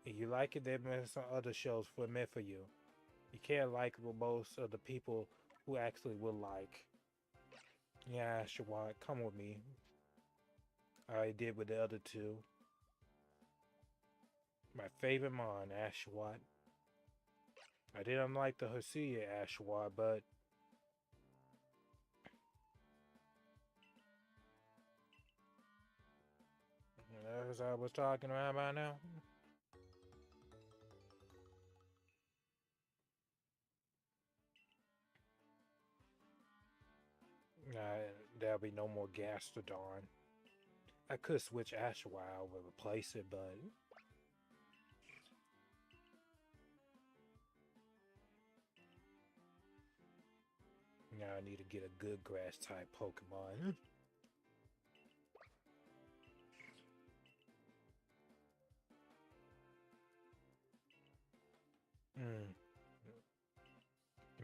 If you like it, there may be some other shows for meant for you. You can't like what most of the people who actually will like. Yeah, Shawat, come with me. I already did with the other two. My favorite mon, Ashwat. I didn't like the Hosea Ashwat, but as I was talking about by now. There'll be no more Gastrodon. I could switch Ashwat over and replace it, but now I need to get a good grass type Pokemon. Hmm.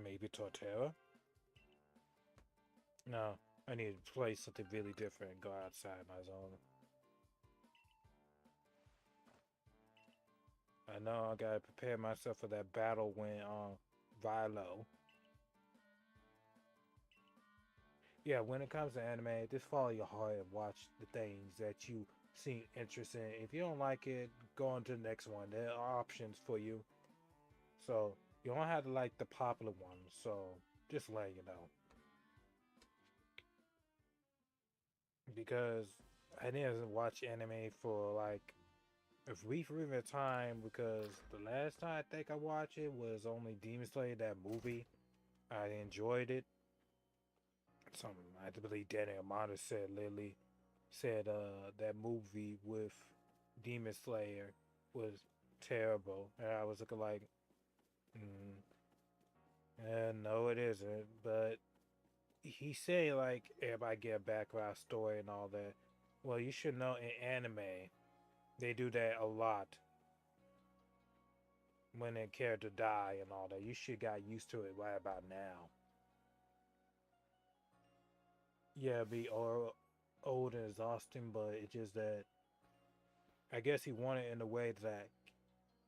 Maybe Torterra? No. I need to play something really different and go outside my zone. I know I gotta prepare myself for that battle when Vilo. Yeah, when it comes to anime, just follow your heart and watch the things that you seem interested in. If you don't like it, go on to the next one. There are options for you. So you don't have to like the popular ones. So just let you know. Because I didn't watch anime for like a brief period of time because the last time I think I watched it was only Demon Slayer, that movie. I enjoyed it. Some I believe Danny Amanda said Lily said that movie with Demon Slayer was terrible. And I was looking like, mm, no, it isn't. But he said like everybody get a background story and all that. Well, you should know in anime they do that a lot when a character die and all that. You should got used to it right about now. Yeah, be old and exhausting, but it's just that I guess he wanted in a way that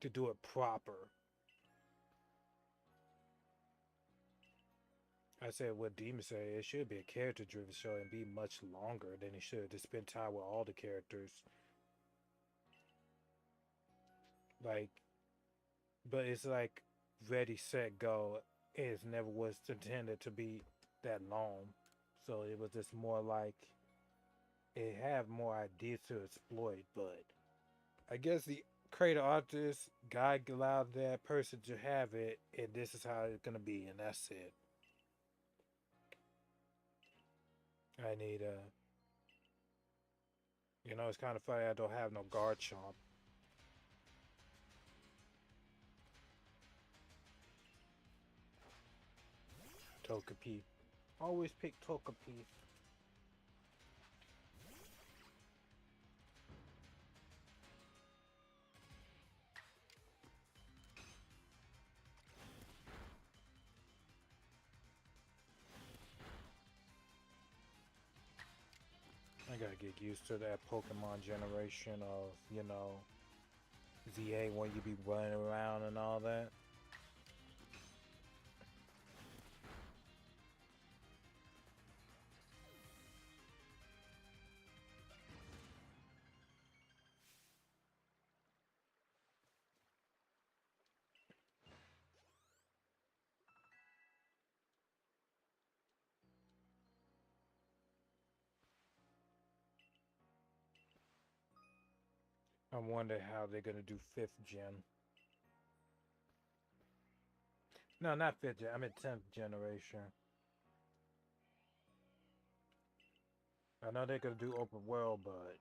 to do it proper. I said what Demon said, it should be a character driven show and be much longer than it should to spend time with all the characters. Like, but it's like ready, set, go. It never was intended to be that long. So it was just more like it had more ideas to exploit, but I guess the creator artist God allowed that person to have it, and this is how it's gonna be, and that's it. I need it's kind of funny. I don't have no guard chomp. Togepi. Always pick Togepi. I gotta get used to that Pokemon generation of ZA when you be running around and all that. I wonder how they're gonna do fifth gen. No, not fifth gen. I mean 10th generation. I know they're gonna do open world, but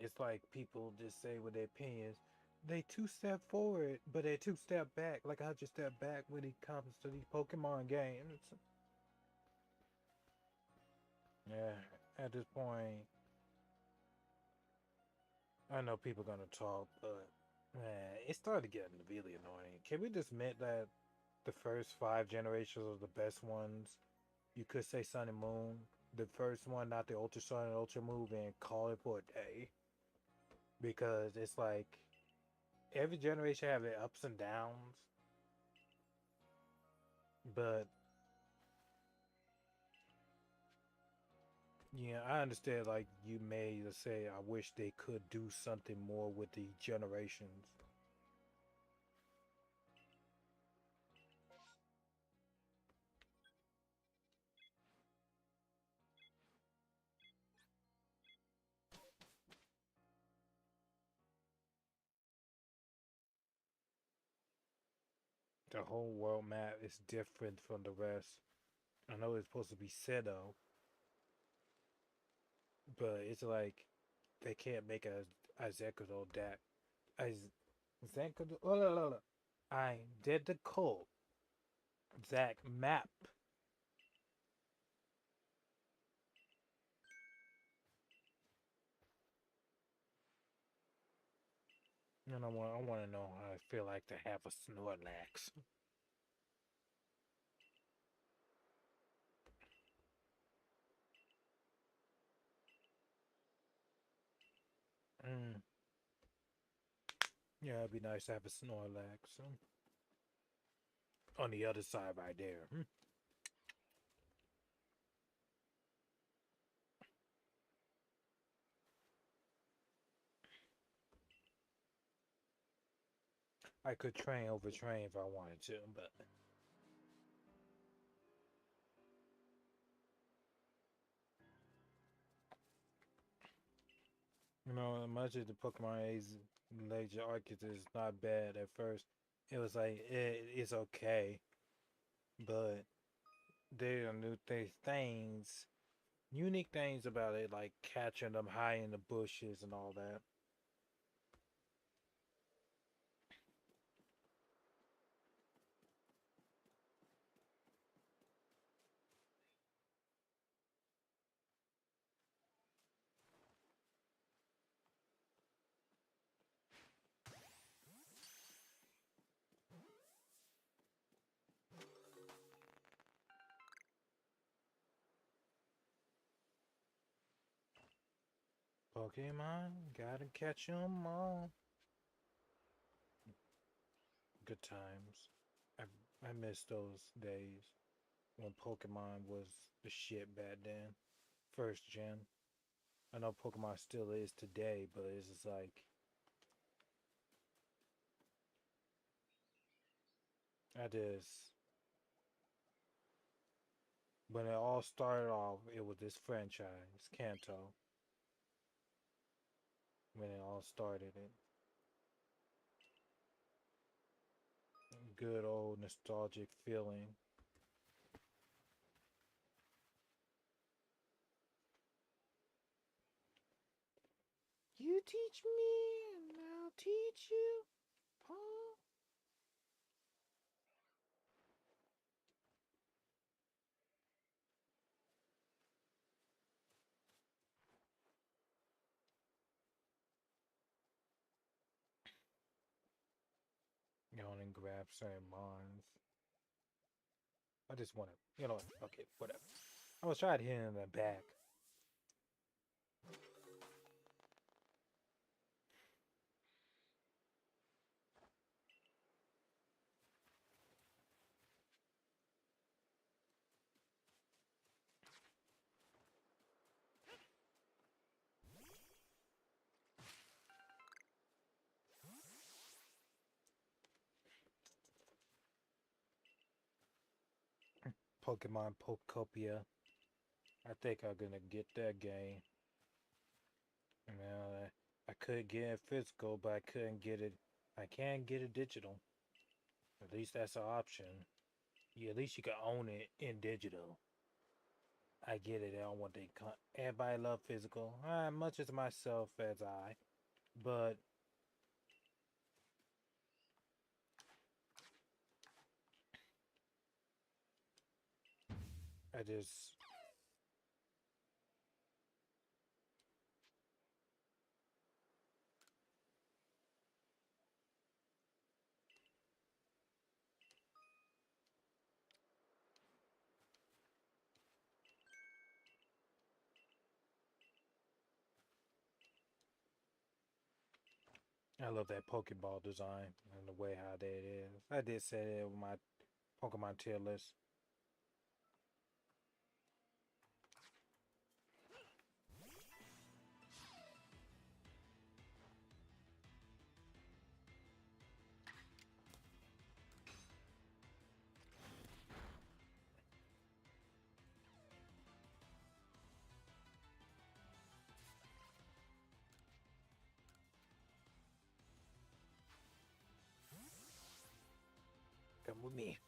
it's like people just say with their opinions. They two step forward, but they two step back, like 100 step back when it comes to these Pokemon games. Yeah, at this point, I know people gonna talk, but man, it started getting really annoying. Can we just admit that the first five generations are the best ones? You could say Sun and Moon. The first one, not the Ultra Sun and Ultra Moon, and call it for a day. Because it's like every generation have their ups and downs, but yeah, I understand. Like you may say, I wish they could do something more with the generations. The whole world map is different from the rest. I know it's supposed to be Seto, but it's like they can't make a Zekudo that a Zekudo. Oh, no, no, no. Identical Zack map. And I want to know how I feel like to have a Snorlax. Mm. Yeah, it'd be nice to have a Snorlax on the other side right there. I could train over train if I wanted to, but as much as the Pokemon A's Legend Arceus is not bad at first, it was like it's okay, but there are things, unique things about it, like catching them high in the bushes and all that. Pokemon, gotta catch 'em all. Good times. I miss those days when Pokemon was the shit back then. First gen. I know Pokemon still is today, but it's just like I just when it all started off, it was this franchise, Kanto. When it all started, it good old nostalgic feeling. You teach me, and I'll teach you, Paul. Going and grab certain mines. I just want to, okay, whatever. I was trying to hit him in the back. Pokemon Pokopia. I think I'm gonna get that game. You know, I could get it physical, but I couldn't get it. I can't get it digital. At least that's an option. At least you can own it in digital. I get it. I don't want they. Everybody love physical. Much as myself as I, but I just I love that Pokeball design and the way how that is. I did say it with my Pokemon tier list. Come with me.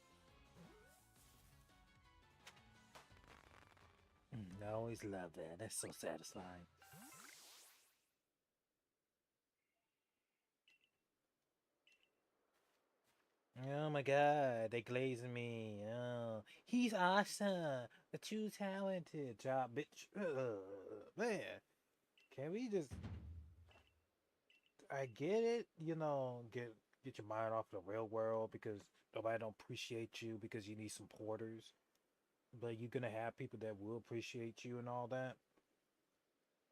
I always love that. That's so satisfying. Oh my god, they glazing me. Oh, he's awesome. Too talented. Job, bitch. Man, can we just? I get it. Get your mind off the real world because nobody don't appreciate you because you need some porters. But you're gonna have people that will appreciate you and all that.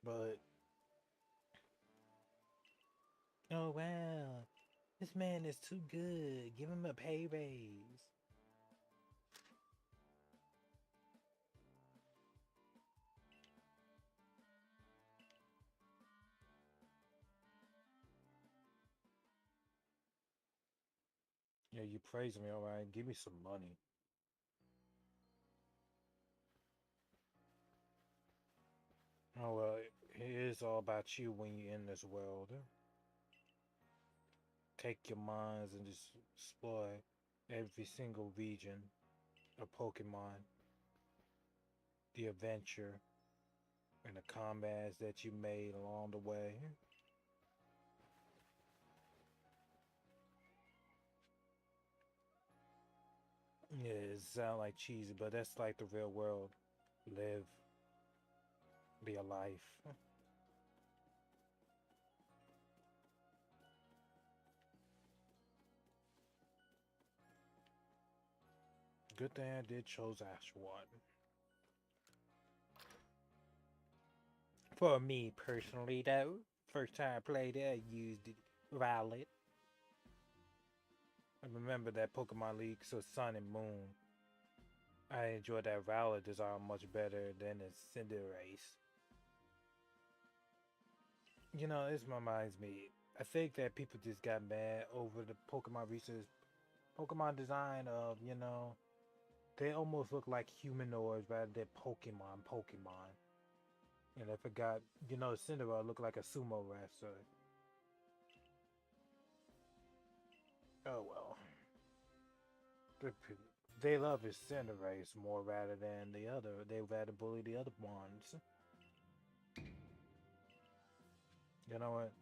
But Oh wow, this man is too good. Give him a pay raise. Yeah, you praise me, alright. Give me some money. Oh well, it is all about you when you're in this world. Take your minds and just explore every single region of Pokemon, the adventure, and the combats that you made along the way. Yeah, it sounds like cheesy, but that's like the real world. Live, be a life. Good thing I did chose Ashwan. For me personally, though, first time I played it, I used it Violet. I remember that Pokemon League, so Sun and Moon. I enjoyed that Violet design much better than the Cinderace. You know, this reminds me. I think that people just got mad over the Pokemon research, Pokemon design of, they almost look like humanoids rather than Pokemon. And I forgot, Cinderella looked like a sumo wrestler. Oh well. The, they love his Cinderace more rather than the other. They rather bully the other ones. You know what?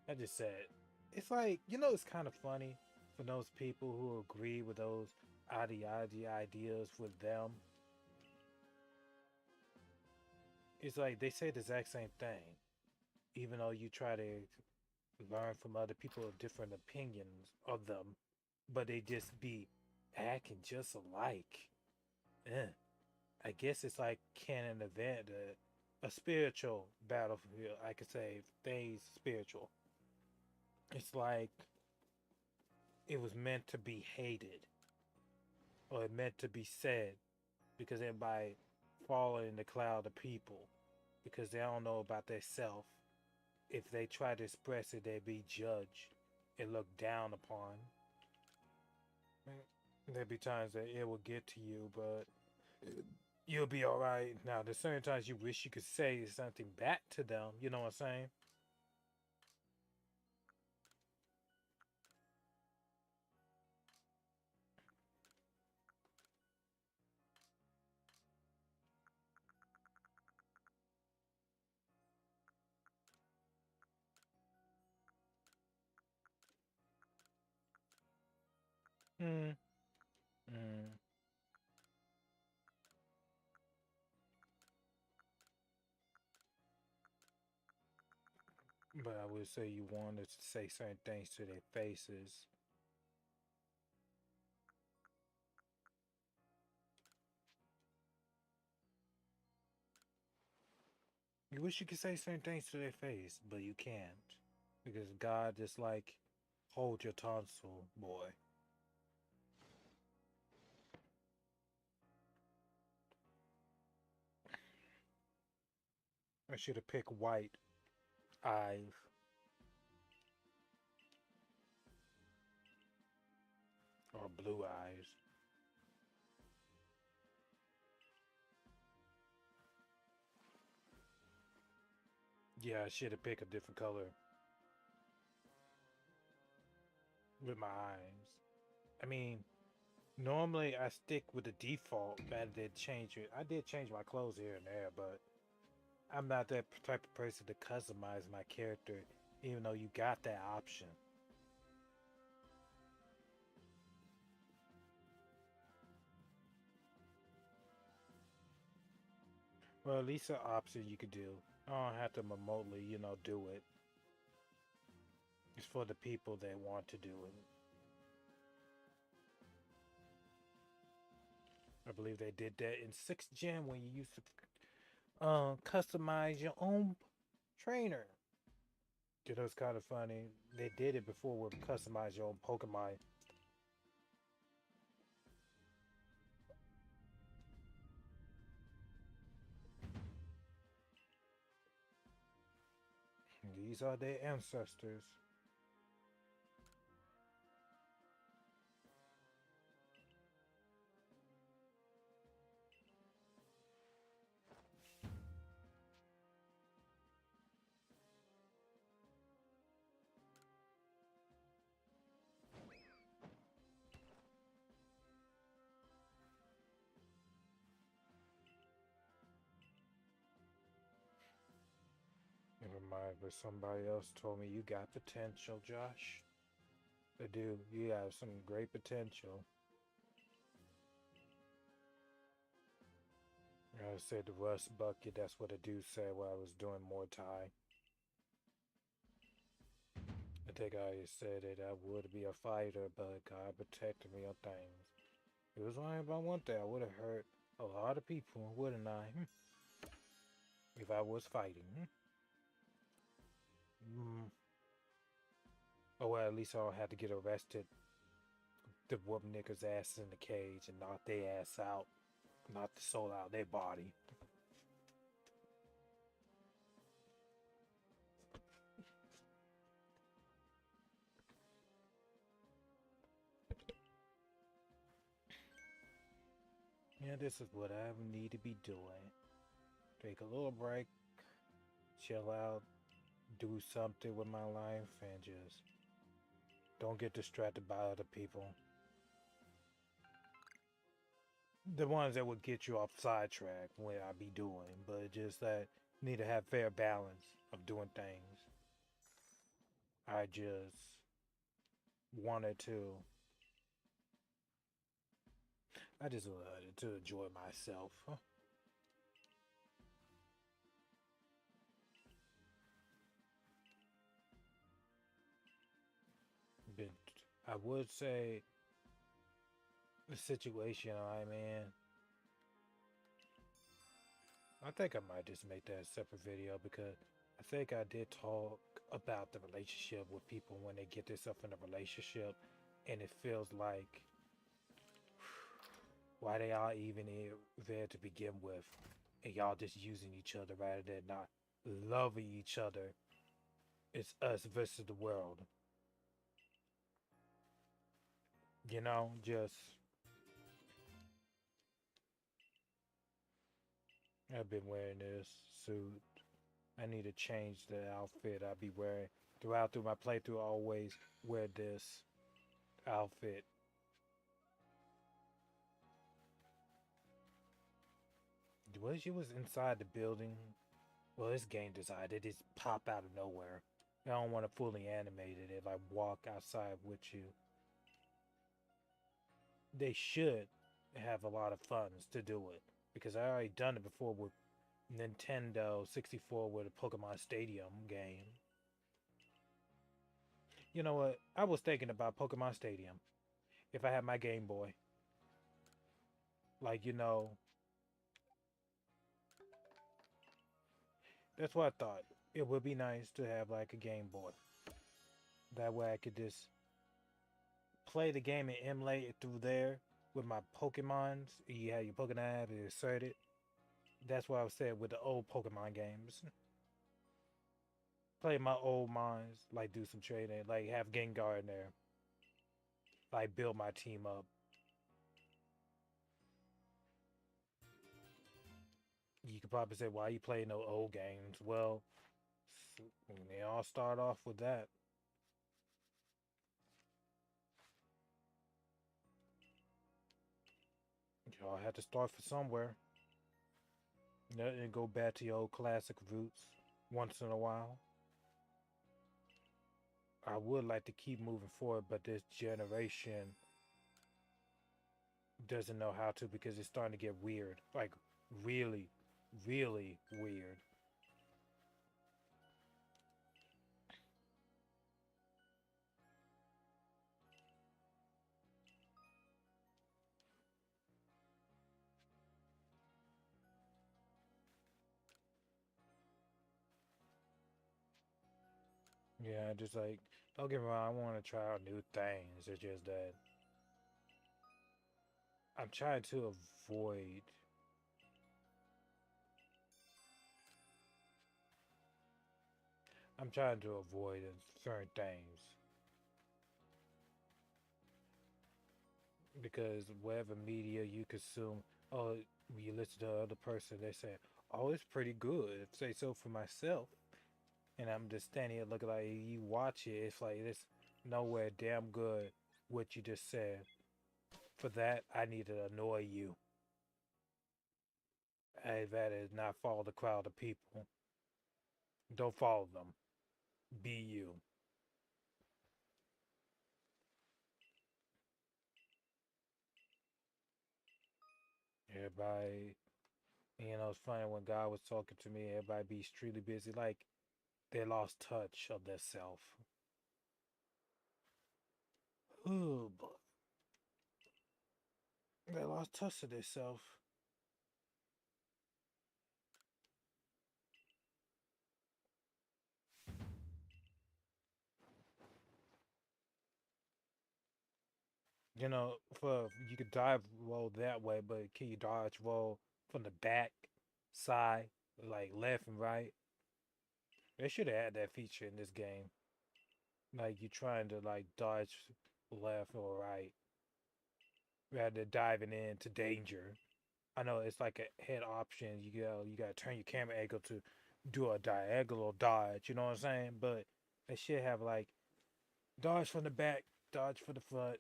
I just said, it's like, it's kind of funny for those people who agree with those ideology ideas with them. It's like they say the exact same thing, even though you try to learn from other people of different opinions of them, but they just be acting just alike. Eh. I guess it's like canon event, a spiritual battlefield. I could say things spiritual. It's like it was meant to be hated or it meant to be said because everybody falling in the cloud of people because they don't know about their self. If they try to express it, they be judged and looked down upon. There be times that it will get to you, but you'll be all right. Now, there's certain times you wish you could say something back to them. You know what I'm saying? Mm, mm. But I would say you wanted to say certain things to their faces. You wish you could say certain things to their face, but you can't. Because God just like, hold your tonsil, boy. I should have picked white eyes or blue eyes. Yeah, I should have picked a different color with my eyes. I mean, normally I stick with the default rather than change it. I did change my clothes here and there, but I'm not that type of person to customize my character, even though you got that option. Well, at least an option you could do. I don't have to remotely, do it. It's for the people that want to do it. I believe they did that in 6th gen when you used to customize your own trainer. You know, it's kind of funny. They did it before with customize your own Pokemon. These are their ancestors. Never mind, but somebody else told me you got potential, Josh. I do. You have some great potential. I said the rust bucket. That's what I do say while I was doing more Thai. I think I said that I would be a fighter, but God protected me on things. It was only about one thing. I would have hurt a lot of people, wouldn't I? If I was fighting. Mm. Oh, well, at least I don't have to get arrested to whoop niggas' ass in the cage and knock their ass out, knock the soul out of their body. Yeah, this is what I need to be doing. Take a little break, chill out, do something with my life, and just don't get distracted by other people. The ones that would get you off sidetrack when I be doing, but just that need to have fair balance of doing things. I just wanted to. I just wanted to enjoy myself. But I would say the situation I'm in. I think I might just make that a separate video because I think I did talk about the relationship with people when they get themselves in a relationship and it feels like why they are even there to begin with and y'all just using each other rather than not loving each other. It's us versus the world. You know, just I've been wearing this suit. I need to change the outfit I be wearing through my playthrough. I always wear this outfit. When she was inside the building, well, this game decided it just pop out of nowhere. I don't want to fully animate it if I walk outside with you. They should have a lot of funds to do it because I already done it before with Nintendo 64 with a Pokemon Stadium game. You know what? I was thinking about Pokemon Stadium if I had my Game Boy. Like, that's what I thought. It would be nice to have like a Game Boy. That way I could just play the game and emulate it through there with my Pokemons. You have your Pokemon app and insert it. That's what I was saying with the old Pokemon games. Play my old mines, like do some trading, like have Gengar in there. Like build my team up. You could probably say, why you playing no old games? Well, they all start off with that. Y'all had to start from somewhere. And go back to your old classic roots once in a while. I would like to keep moving forward, but this generation doesn't know how to because it's starting to get weird. Like, really, really weird. Yeah, just like don't get me wrong, I want to try out new things. It's just that I'm trying to avoid. I'm trying to avoid certain things because whatever media you consume, oh, when you listen to other person, they say, "Oh, it's pretty good." Say so for myself, and I'm just standing here looking like you watch it. It's like it's nowhere damn good what you just said. For that, I need to annoy you. Hey, that is not follow the crowd of people. Don't follow them. Be you. Everybody, it's funny when God was talking to me, everybody be extremely busy. Like they lost touch of their self. Oh, boy. They lost touch of their self. For you could dive roll that way, but can you dodge roll from the back, side, like left and right? They should have had that feature in this game. Like you trying to like dodge left or right rather than diving into danger. I know it's like a head option. You gotta turn your camera angle to do a diagonal dodge. You know what I'm saying? But they should have like dodge from the back, dodge for the front.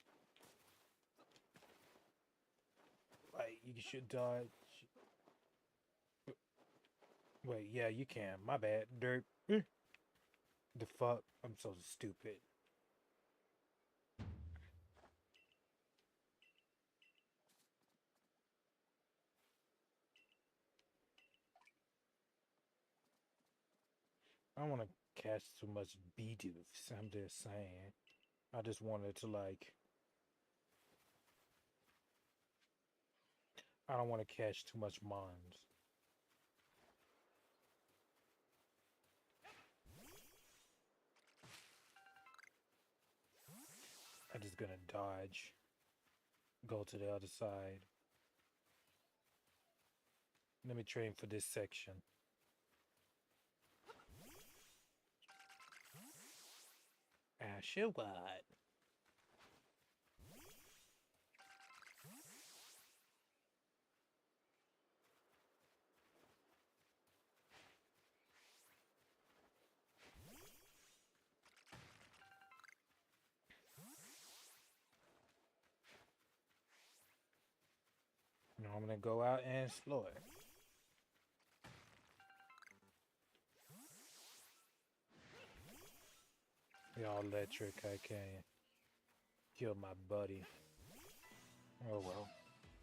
Like you should dodge. Wait, yeah, you can. My bad. Dirt. The fuck? I'm so stupid. I don't want to catch too much beetles. I'm just saying. I just wanted to like. I don't want to catch too much mons. I'm just gonna dodge. Go to the other side. Let me train for this section. Ashewad. Now I'm gonna go out and explore. Y'all electric, I can't kill my buddy. Oh well.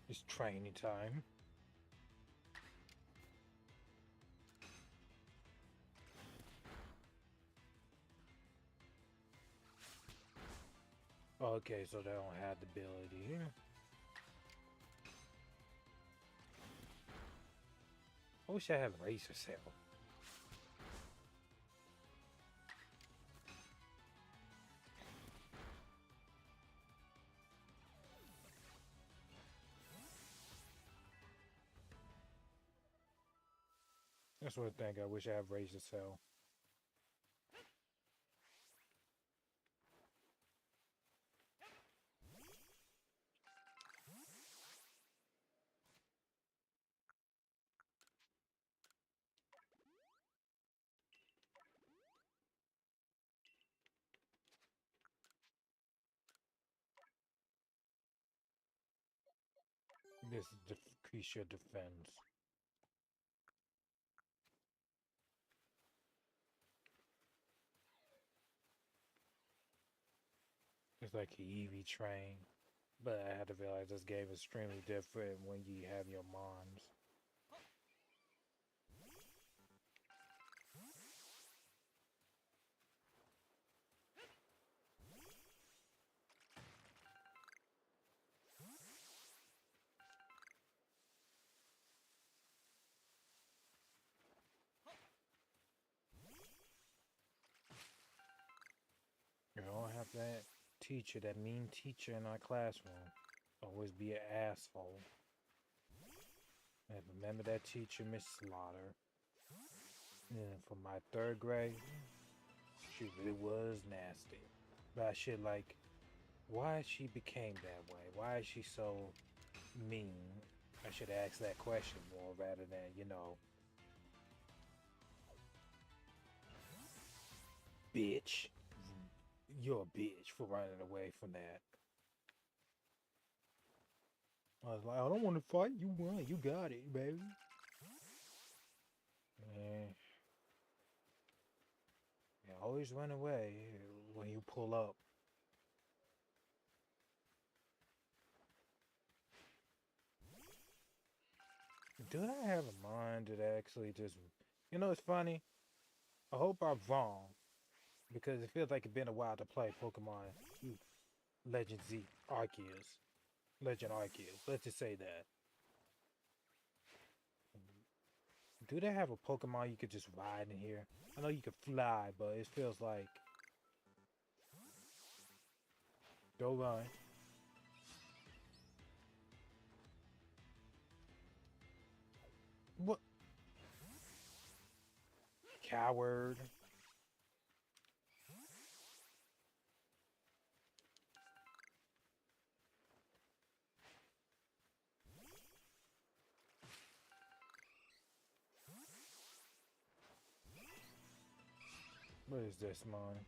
It's training time. Okay, so they don't have the ability. I wish I had razor cell. That's one thing I wish I had razor cell. This decrease your defense. It's like an EV train. But I had to realize this game is extremely different when you have your mons. that teacher, that mean teacher in our classroom, always be an asshole. And remember that teacher, Miss Slaughter. And for my third grade, she really was nasty. But I should like, why she became that way? Why is she so mean? I should ask that question more rather than, bitch. You're a bitch for running away from that. I was like, I don't want to fight. You won. You got it, baby. Yeah. You always run away when you pull up. Do I have a mind that actually just, it's funny. I hope I'm wrong because it feels like it's been a while to play Pokemon Legend Z Arceus. Legend Arceus. Let's just say that. Do they have a Pokemon you could just ride in here? I know you can fly, but it feels like. Go run. What? Coward. What is this, man?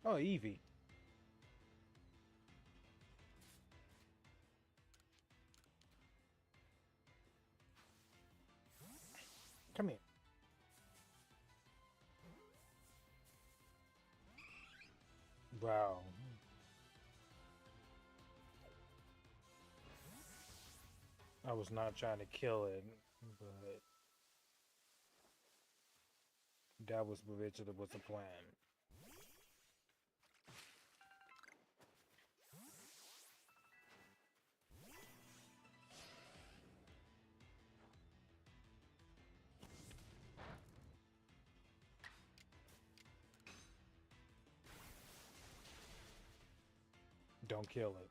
Oh, Eevee. Come here. Wow. I was not trying to kill it, but that was originally was the plan. Don't kill it.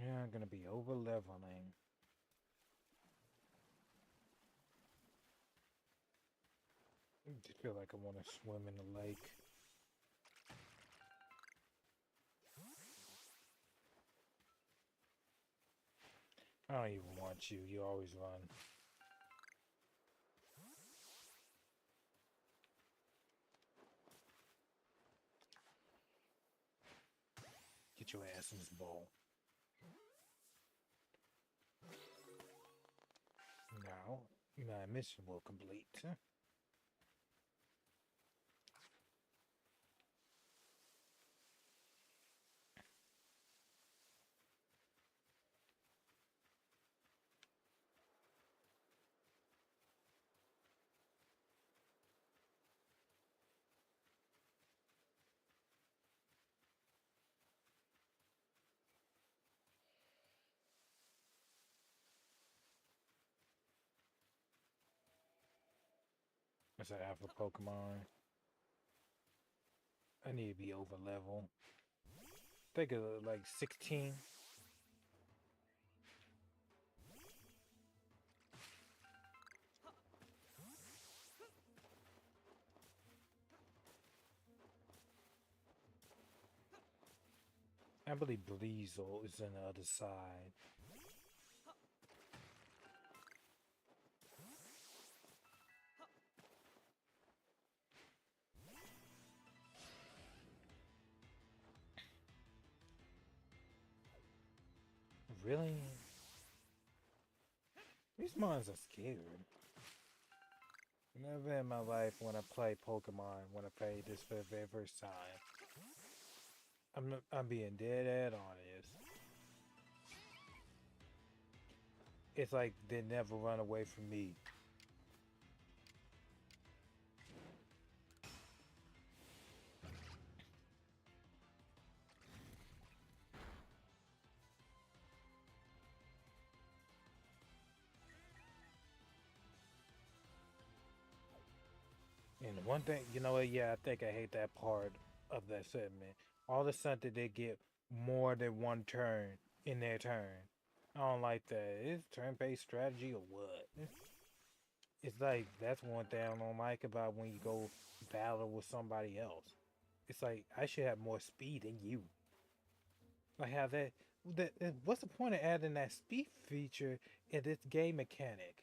Yeah, I'm gonna be over leveling. I just feel like I want to swim in the lake. I don't even want you. You always run. Get your ass in this bowl. Now, my mission will complete. That's an alpha Pokemon. I need to be over level. Think of like 16. I believe Bleezel is on the other side. Really? These mons are scared. Never in my life when I play Pokemon, when I played this for the very first time. I'm being dead honest. It's like they never run away from me. And one thing, you know what? Yeah, I think I hate that part of that segment. All of a sudden, they get more than one turn in their turn. I don't like that. Is turn-based strategy or what? It's like that's one thing I don't like about when you go battle with somebody else. It's like I should have more speed than you. Like how what's the point of adding that speed feature in this game mechanic?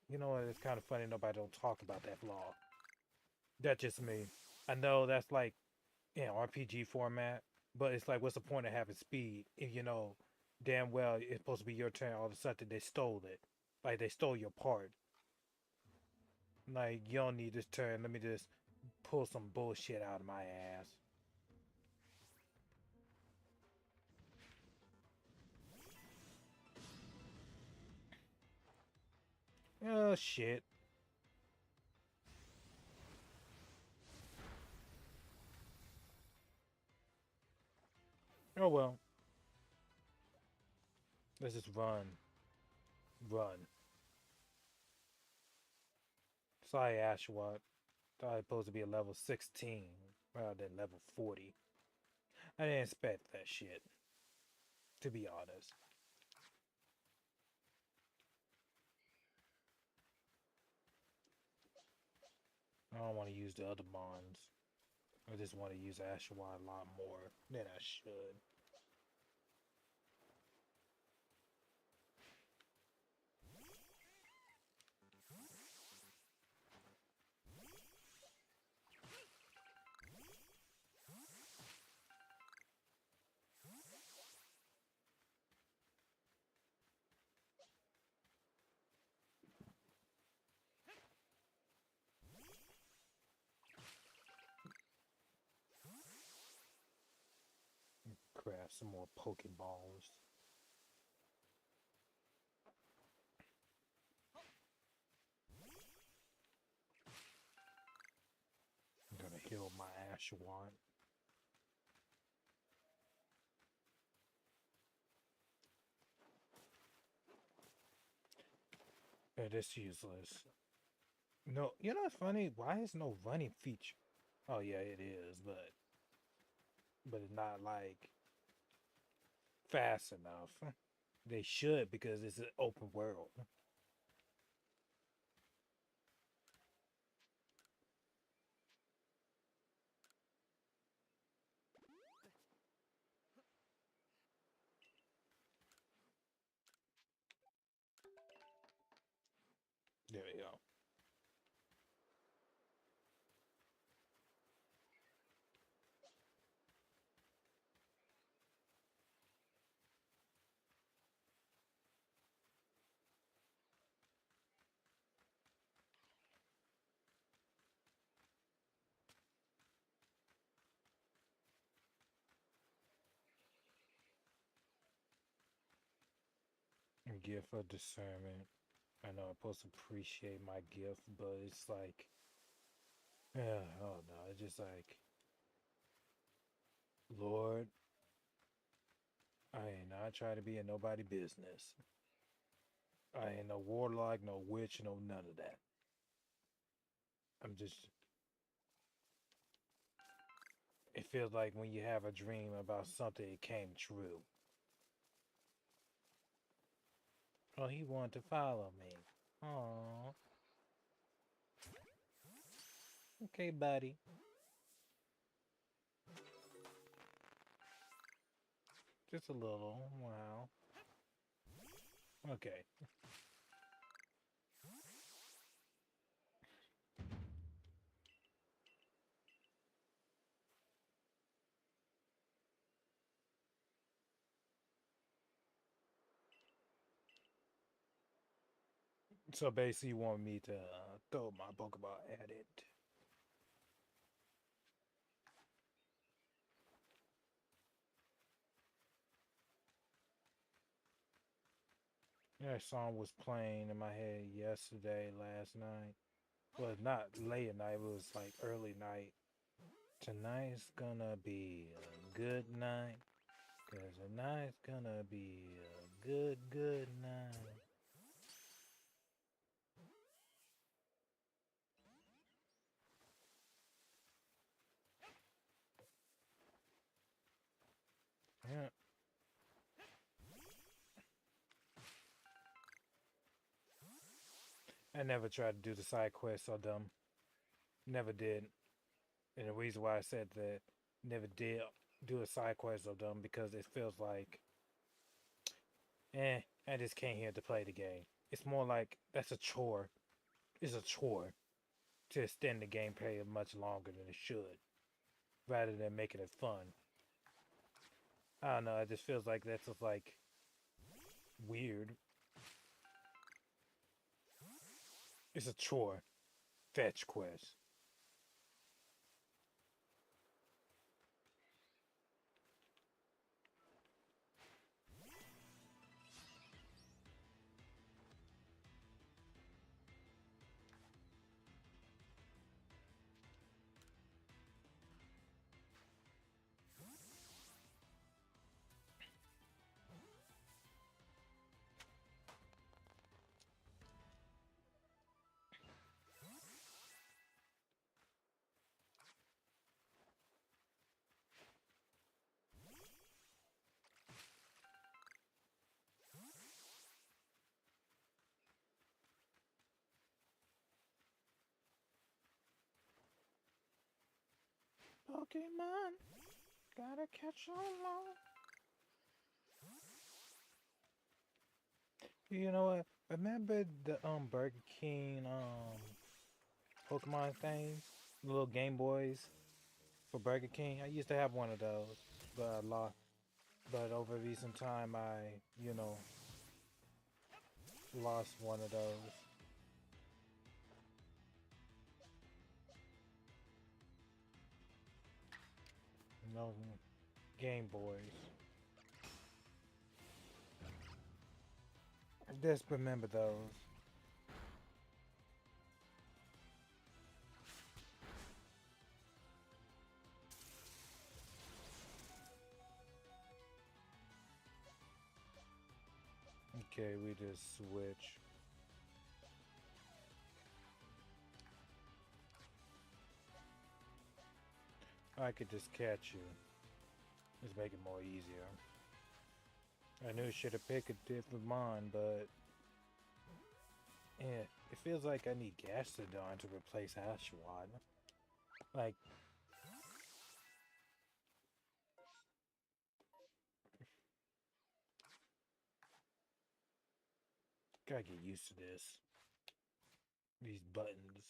You know what? It's kind of funny nobody don't talk about that flaw. That's just me. I know that's like in RPG format, but it's like, what's the point of having speed if you know damn well it's supposed to be your turn? All of a sudden they stole it, like they stole your part. Like you don't need this turn. Let me just pull some bullshit out of my ass. Oh shit. Oh well. Let's just run, run. Sorry, Ashwat. Thought it was supposed to be a level 16 rather than level 40. I didn't expect that shit, to be honest. I don't want to use the other bonds. I just want to use Ashwat a lot more than I should. Craft some more Pokeballs. I'm gonna heal my Ashwat. It is useless. No, you know what's funny? Why is no running feature? Oh yeah, it is, but it's not like fast enough. They should because it's an open world. There we go. Gift of discernment. I know I'm supposed to appreciate my gift, but it's like, oh no, it's just like, Lord, I ain't not trying to be in nobody business. I ain't no warlock, no witch, no none of that. I'm just. It feels like when you have a dream about something, it came true. Oh, he wanted to follow me. Oh, okay, buddy. Just a little. Wow. Okay. So basically, you want me to throw my Pokeball at it. That song was playing in my head yesterday, last night. Well, not late at night, it was like early night. Tonight's gonna be a good night. Cause tonight's gonna be a good, good night. Yeah. I never tried to do the side quest so dumb. Never did. And the reason why I said that never did do a side quest so dumb because it feels like, I just came here to play the game. It's more like that's a chore. It's a chore to extend the gameplay much longer than it should, rather than making it fun. I don't know. It just feels like that's just like weird. It's a chore. Fetch quest. Pokemon, gotta catch 'em all. You know what? Remember the Burger King Pokemon things? The little Game Boys for Burger King? I used to have one of those, but I lost. But over recent time, lost one of those. No Game Boys. I just remember those. Okay, we just switch. I could just catch you. Just make it more easier. I knew I should have picked a different mon, but yeah, it feels like I need Gastrodon to replace Ashwan. Like, gotta get used to this. These buttons.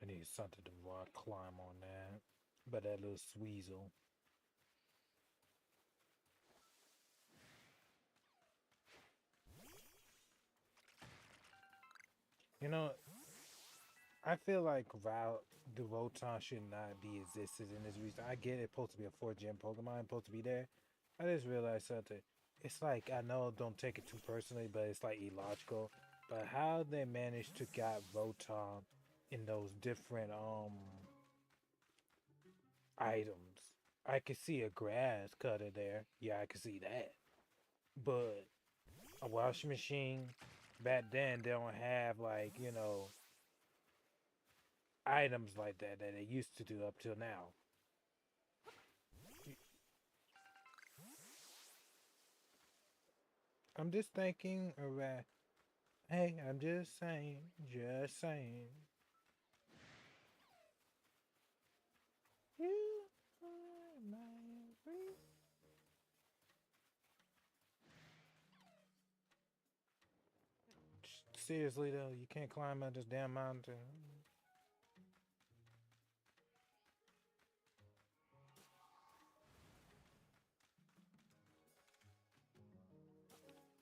I need something to rock climb on that. But that little Sweezel. You know, I feel like the Rotom should not be existed in this region. I get it, supposed to be a 4 gem Pokemon, supposed to be there. I just realized something. It's like, I know, don't take it too personally, but it's like illogical. But how they managed to got Rotom in those different items. I could see a grass cutter there. Yeah, I could see that. But a washing machine back then they don't have like, items like that that they used to do up till now. I'm just thinking, alright. Hey, I'm just saying, just saying. You are my everything. Seriously though, you can't climb up this damn mountain.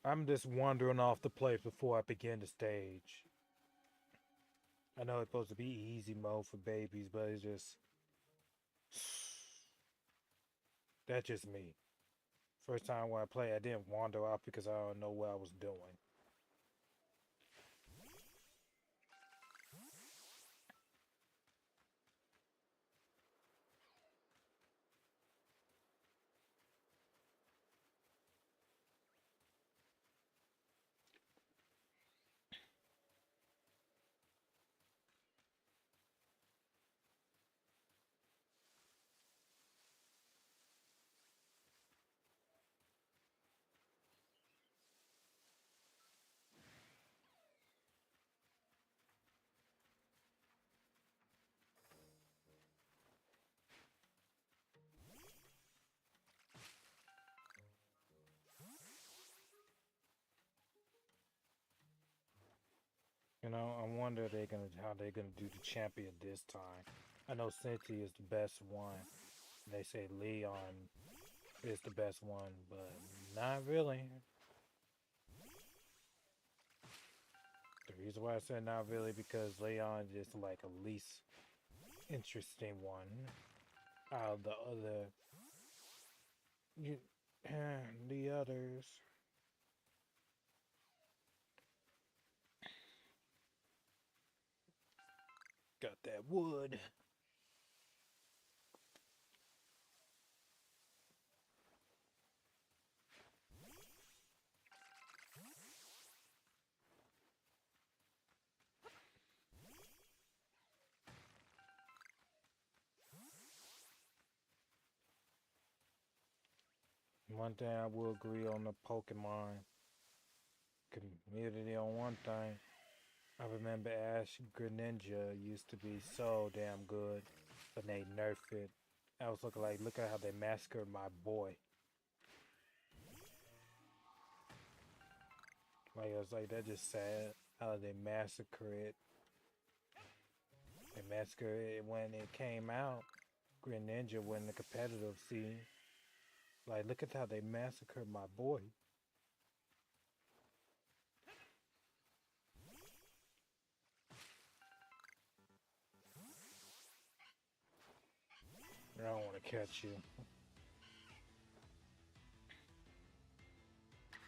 I'm just wandering off the place before I begin the stage. I know it's supposed to be easy mode for babies, but it's just that's just me. First time when I play, I didn't wander off because I don't know what I was doing. You know, I wonder they gonna how they're gonna do the champion this time. I know Cinti is the best one. They say Leon is the best one, but not really. The reason why I said not really because Leon is like a least interesting one out of the other. You, the others. Got that wood. One thing I will agree on the Pokemon community on one thing. I remember Ash Greninja used to be so damn good, but they nerfed it. I was looking like, look at how they massacred my boy. Like, I was like, that's just sad how they massacre it. They massacred it when it came out. Greninja when the competitive scene. Like, look at how they massacred my boy. I don't want to catch you.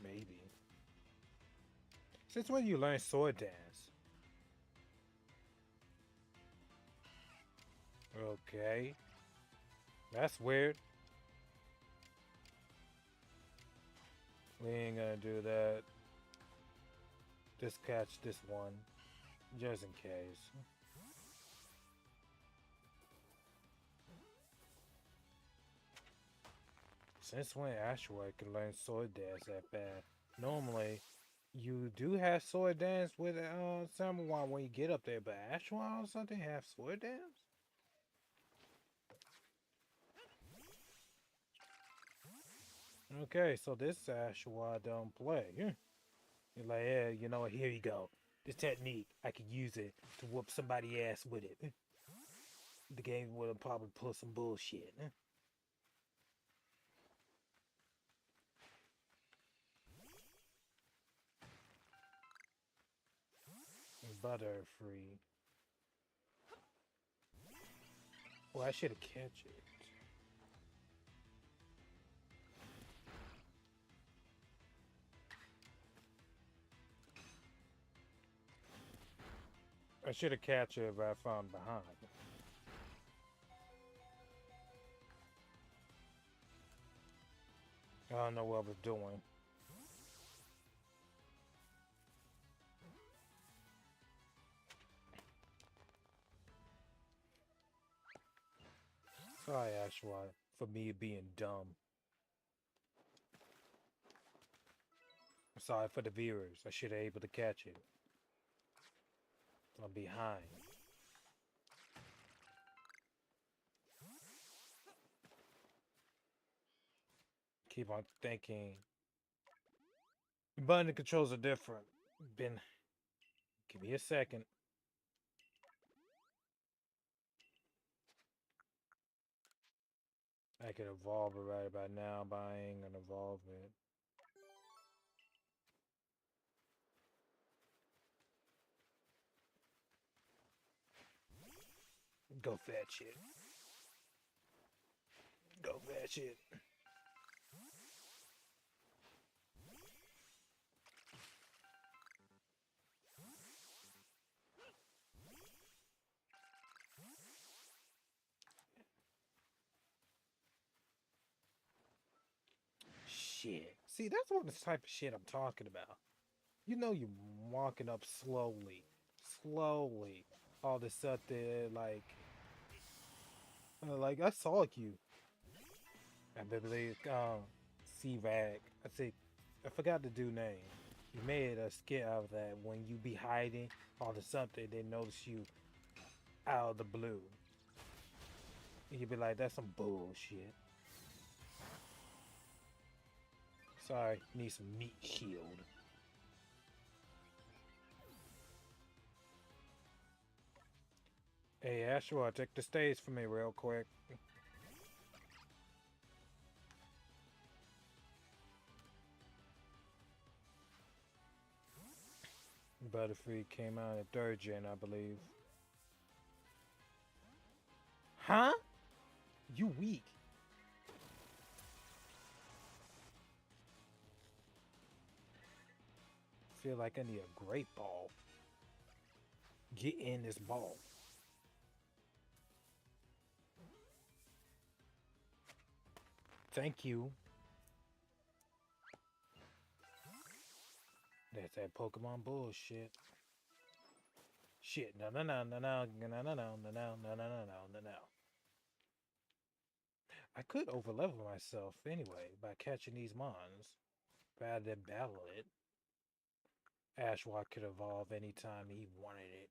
Maybe. Since when you learn sword dance? Okay. That's weird. We ain't gonna do that. Just catch this one. Just in case. Since when Ashwood can learn sword dance that bad? Normally, you do have sword dance with Samurai when you get up there, but Ashwood or something have sword dance? Okay, so this Ashwood don't play. You're like, yeah, you know what, here you go. This technique, I could use it to whoop somebody ass with it. The game would have probably pull some bullshit. Butterfree. Well, I should have catch it. I should have catch it if I found behind. I don't know what I was doing. Sorry, Ashwa, for me being dumb. I'm sorry for the viewers. I should have able to catch it. I'm behind. Keep on thinking. Button controls are different. Been. Give me a second. I can evolve it right about now, but I ain't gonna evolve it. Go fetch it. Go fetch it. Shit. See, that's what the type of shit I'm talking about. You know you're walking up slowly. Slowly. All of a sudden, like I saw you. I believe C-Rag. I think I forgot the dude name. He made a skit out of that when you be hiding all of a sudden they notice you out of the blue. And you'd be like, that's some bullshit. Sorry, need some meat shield. Hey Ashura, take the stage for me real quick. Butterfree came out in 3rd gen, I believe. Huh? You weak. Feel like I need a great ball. Get in this ball. Thank you. That's that Pokemon bullshit. Shit, no, no, no, no, no, no, no, no, no, no, no, no, no, no, no. I could overlevel myself anyway by catching these mons. Rather than battle it. Ashwat could evolve anytime he wanted it.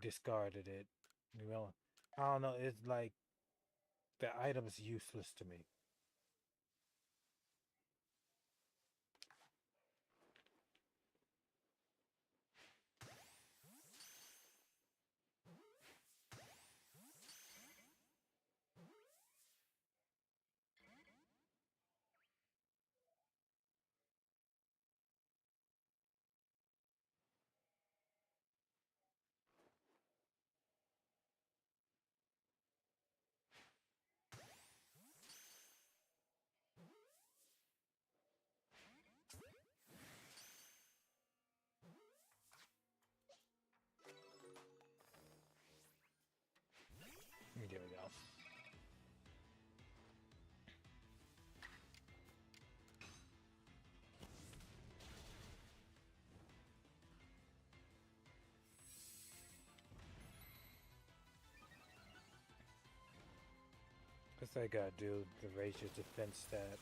Discarded it. You know, I don't know. It's like the item's useless to me. There we go. Guess I gotta do the raise your defense stat.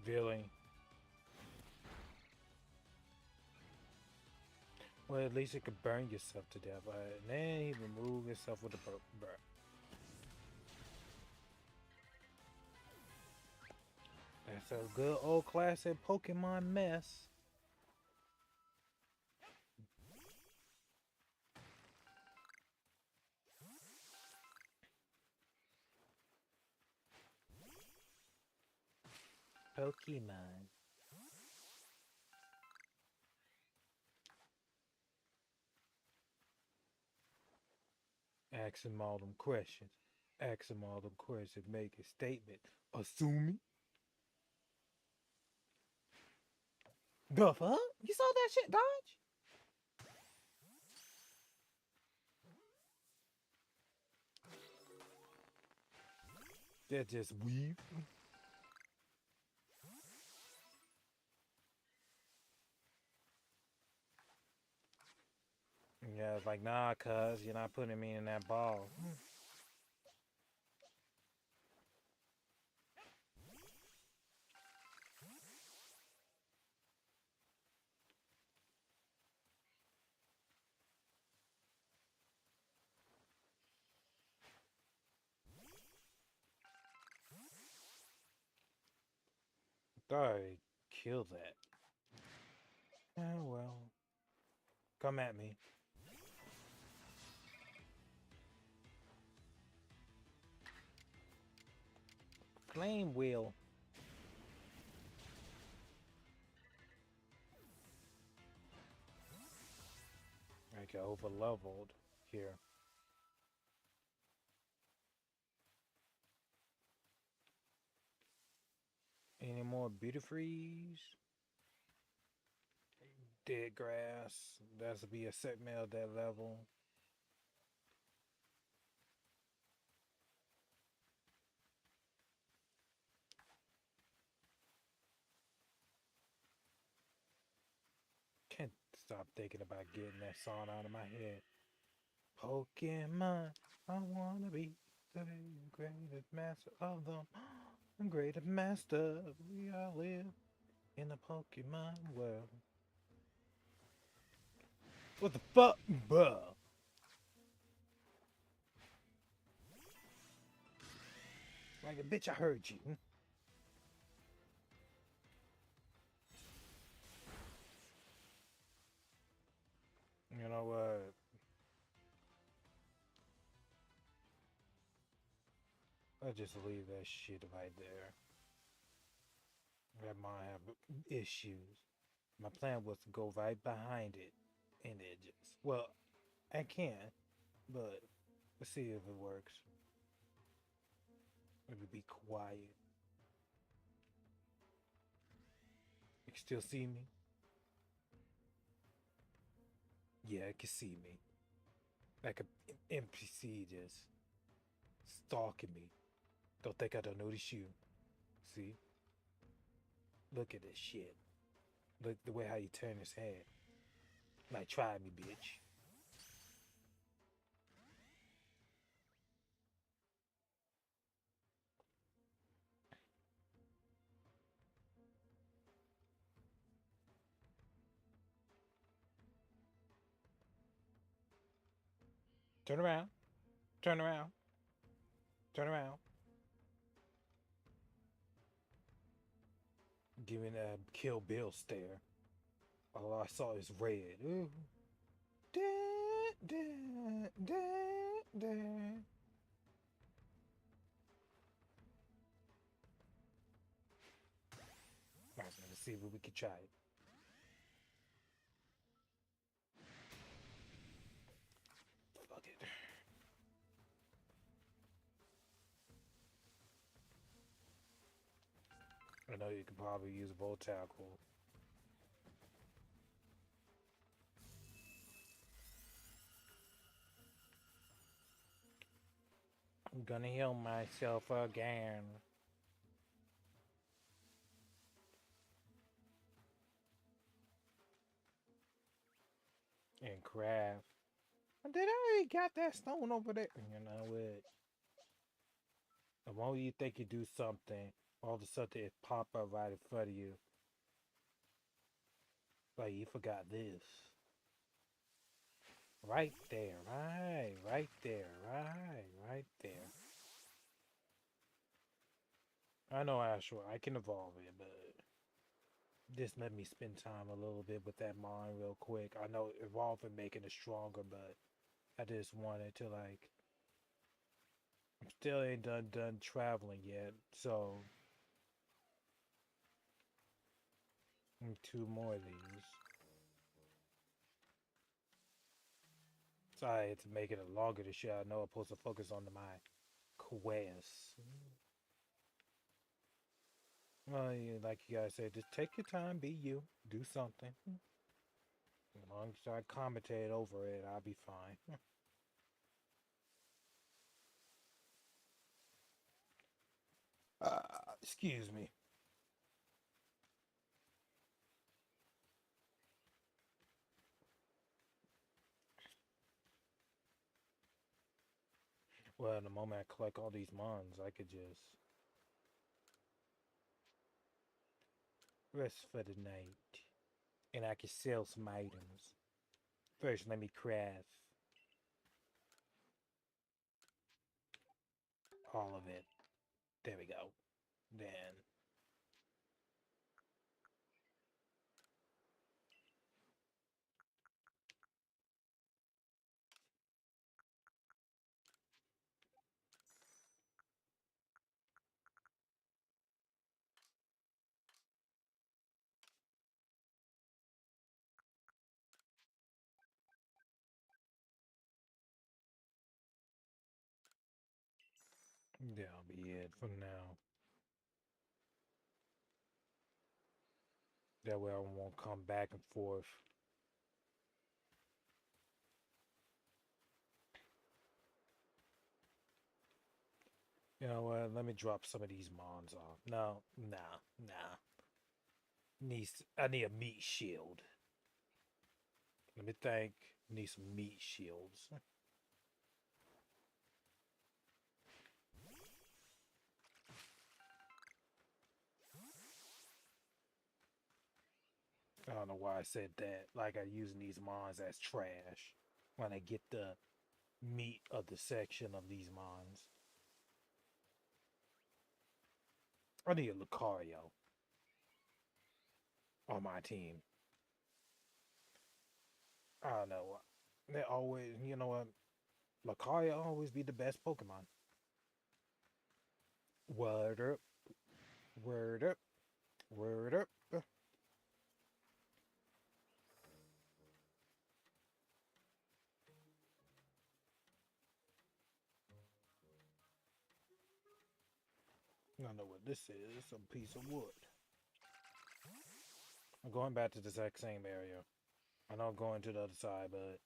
Really? Well, at least you could burn yourself to death. And then you remove yourself with a burn. That's a good old classic Pokemon mess. Pokemon. Ask them all them questions. Ask them all them questions. Make a statement. Assuming. The fuck? You saw that shit, Dodge? That just weave. Yeah, it's like, nah, cuz, you're not putting me in that ball. Thought I killed that. Oh, well. Come at me. Flame wheel. I get over leveled here. Any more beauty freeze? Dead grass. That's be a set mail at that level. Can't stop thinking about getting that song out of my head. Pokemon, I wanna be the greatest master of them. The greatest master. We all live in the Pokemon world. What the fuck, bruh? Like, bitch, I heard you. You know what? I just leave that shit right there. That might have issues. My plan was to go right behind it, and it just well, I can, but let's see if it works. Maybe be quiet. You can still see me? Yeah, it can see me. Like an NPC just stalking me. Don't think I don't notice you. See? Look at this shit. Look the way how you turn his head. Like, try me, bitch. Turn around. Turn around. Turn around. Give me that Kill Bill stare. All I saw is red. Ooh. Da, da, da, da. Alright, let's see if we can try it. Fuck it. I know you could probably use Volt Tackle. I'm gonna heal myself again. And craft. Did I already got that stone over there? You know what? The moment you think you do something, all of a sudden it pop up right in front of you. Like you forgot this. Right there, right there, right there. I know Ashura, I can evolve it, but just let me spend time a little bit with that mind real quick. I know evolving making it stronger, but I just wanted to like I'm still ain't done traveling yet, so two more of these. Sorry to make it a longer to share. I know I'm supposed to focus on my quest. Well, yeah, like you guys said, just take your time, be you, do something. As long as I commentate over it, I'll be fine. Excuse me. Well, the moment I collect all these mons, I could just rest for the night. And I can sell some items. First, let me craft all of it. There we go. Then, that'll be it for now. That way I won't come back and forth. You know what? Let me drop some of these mons off. No, nah. I need a meat shield. Let me think. Need some meat shields. I don't know why I said that. Like I'm using these mons as trash when I get the meat of the section of these mons. I need a Lucario on my team. I don't know. They always, you know what? Lucario always be the best Pokemon. Word up, word up, word up. I don't know what this is. A piece of wood. I'm going back to the exact same area. I know I'm going to the other side, but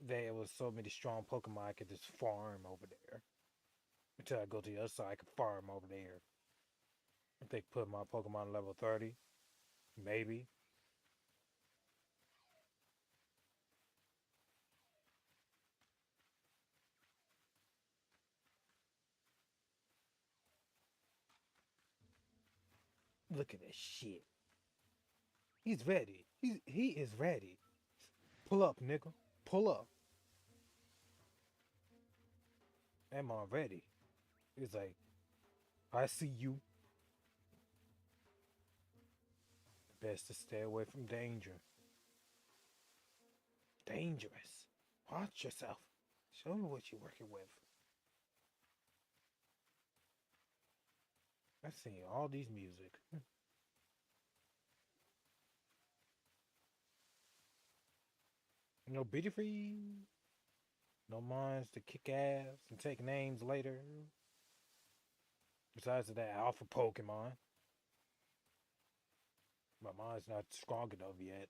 there was so many strong Pokemon I could just farm over there. Until I go to the other side, I can farm over there. I think put my Pokemon level 30. Maybe. Look at this shit. He's ready. He is ready. Pull up, nigga. Pull up. Am I ready? He's like, I see you. Best to stay away from danger. Dangerous. Watch yourself. Show me what you're working with. I've seen all these music. No bitty free. No minds to kick ass and take names later. Besides that alpha Pokemon. My mind's not strong enough yet.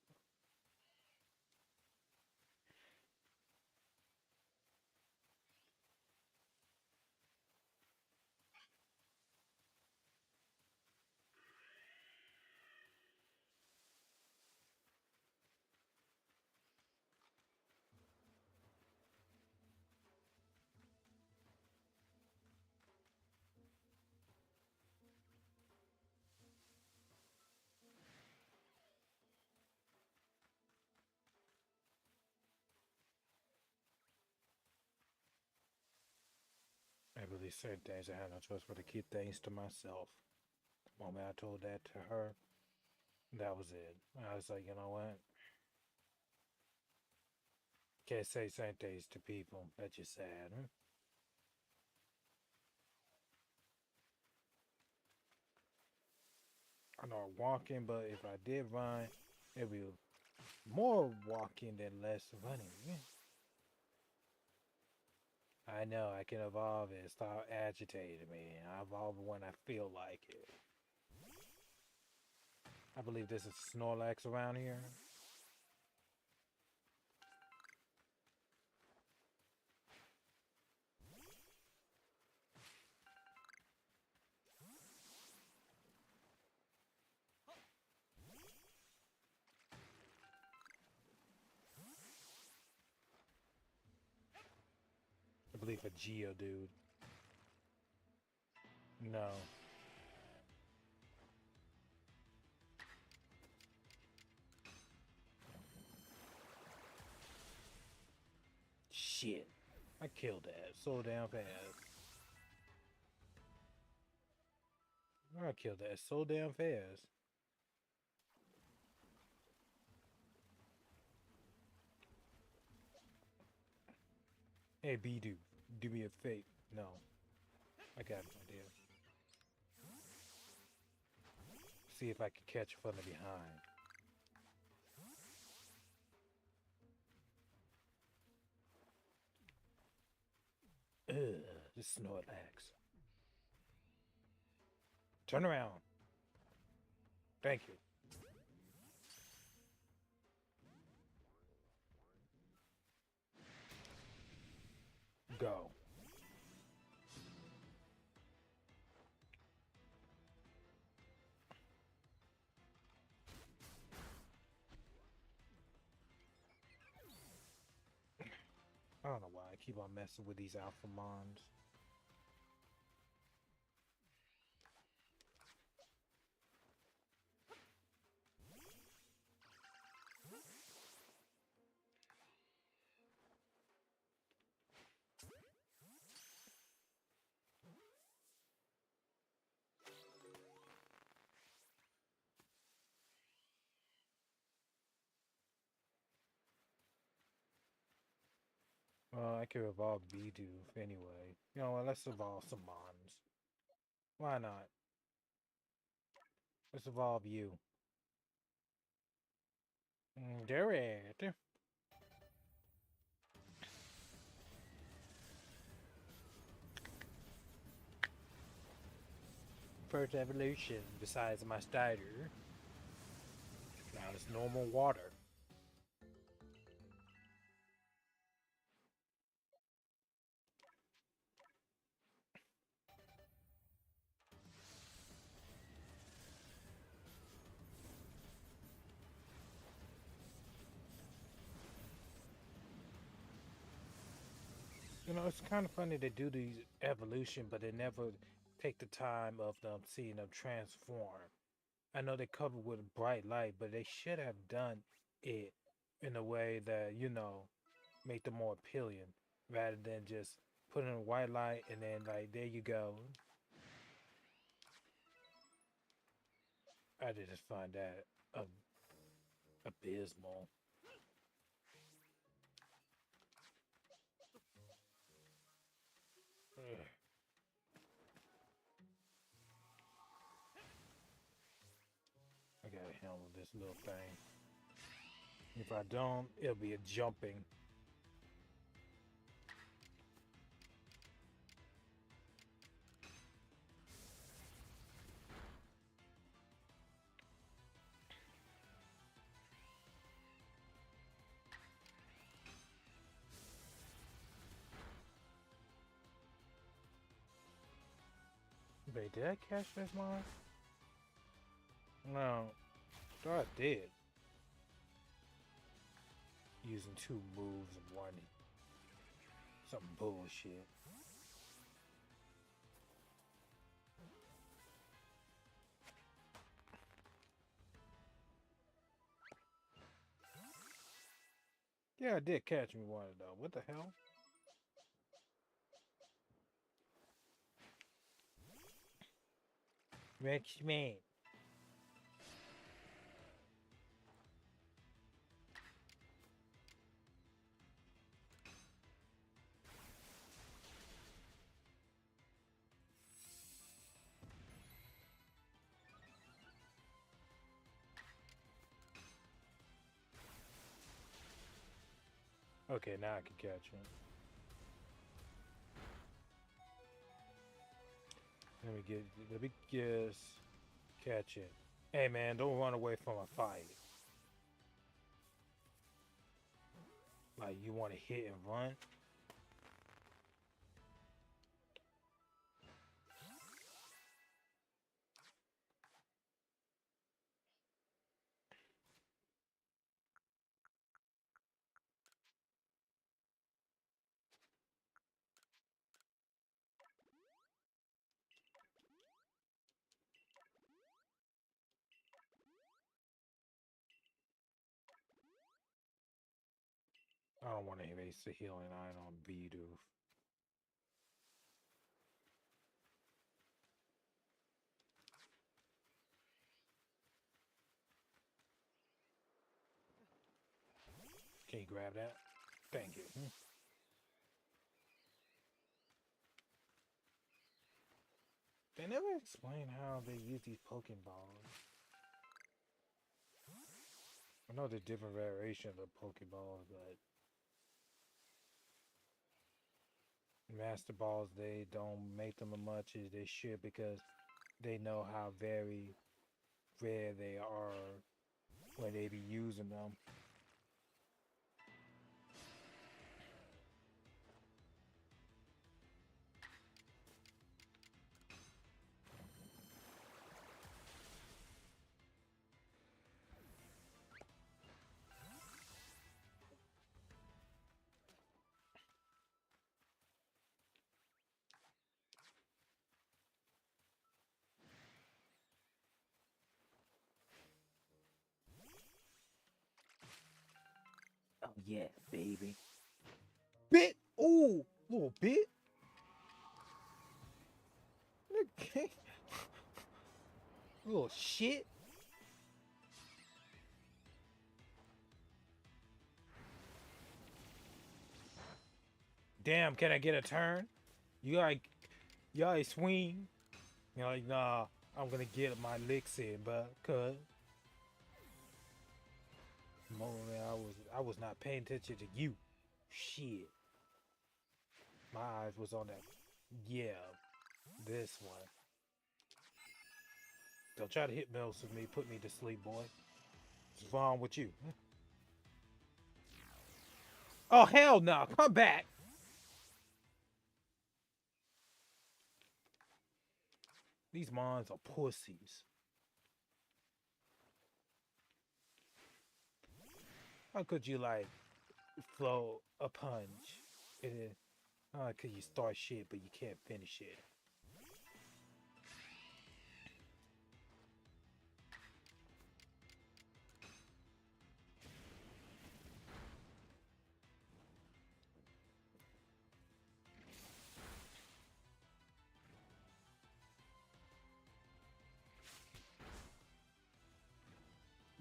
I really said things I had no choice but to keep things to myself. The moment I told that to her, that was it. I was like, you know what? Can't say certain things to people. That's just sad. Huh? I know walking, but if I did run, it'd be more walking than less running. Yeah. I know I can evolve and stop agitating me. I evolve when I feel like it. I believe this is Snorlax around here. I believe a Geodude. No. Shit. I killed that so damn fast. I killed that so damn fast. Hey, B-Dude, do me a favor. No. I got an idea. See if I can catch from the behind. Ugh, the Snorlax. Turn around. Thank you. Go. I don't know why I keep on messing with these alpha mons. I could evolve Bidoof anyway. You know what? Let's evolve some mons. Why not? Let's evolve you. Do it. First evolution besides my starter. Now it's normal water. You know, it's kind of funny they do these evolution, but they never take the time of them seeing them transform. I know they cover with bright light, but they should have done it in a way that, you know, make them more appealing rather than just putting in white light and then like there you go. I just find that abysmal. Ugh. I gotta handle this little thing. If I don't, it'll be a jumping. Wait, did I catch this one? No. Thought I did. Using two moves and one. Some bullshit. Yeah, I did catch me one though. What the hell? Rich man. Okay, now I can catch him. Let me just catch it. Hey man, don't run away from a fight. Like you want to hit and run? I don't want to waste the healing iron on Bidoof. Can you grab that? Thank you. They never explain how they use these Pokeballs. I know there's different variations of Pokeballs, but Master Balls, they don't make them as much as they should because they know how very rare they are when they be using them. Oh yeah, baby. Bit! Ooh! Little bit! Little shit! Damn, can I get a turn? You gotta swing. You're like, nah, I'm gonna get my licks in, but cuz moment I was not paying attention to you. Shit. My eyes was on that. Yeah, this one. Don't try to hit Mills with me, put me to sleep, boy. What's wrong with you? Oh hell no, come back! These mons are pussies. How could you like throw a punch? And then, could you start shit but you can't finish it?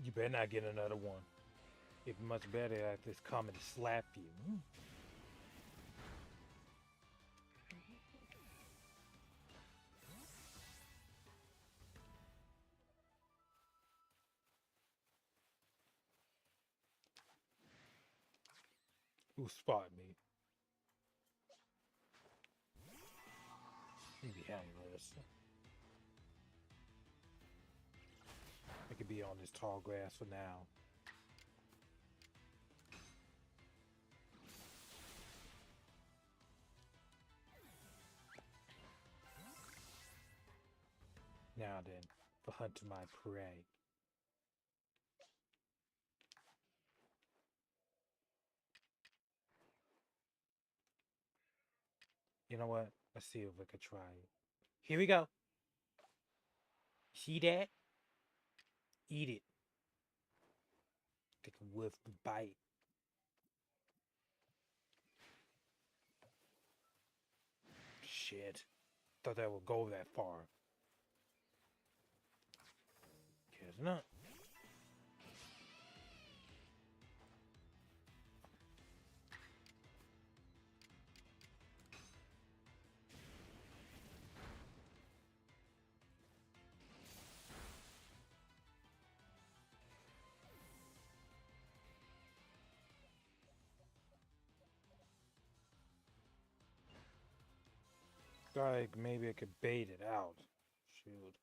You better not get another one. It's much better at this coming to slap you. Who spot me? You behind this. I could be on this tall grass for now. Now then, for hunting my prey. You know what? Let's see if I could try it. Here we go. See that? Eat it. Take a whiff, bite. Shit. Thought that would go that far. Guess not. Like maybe I could bait it out. Shoot.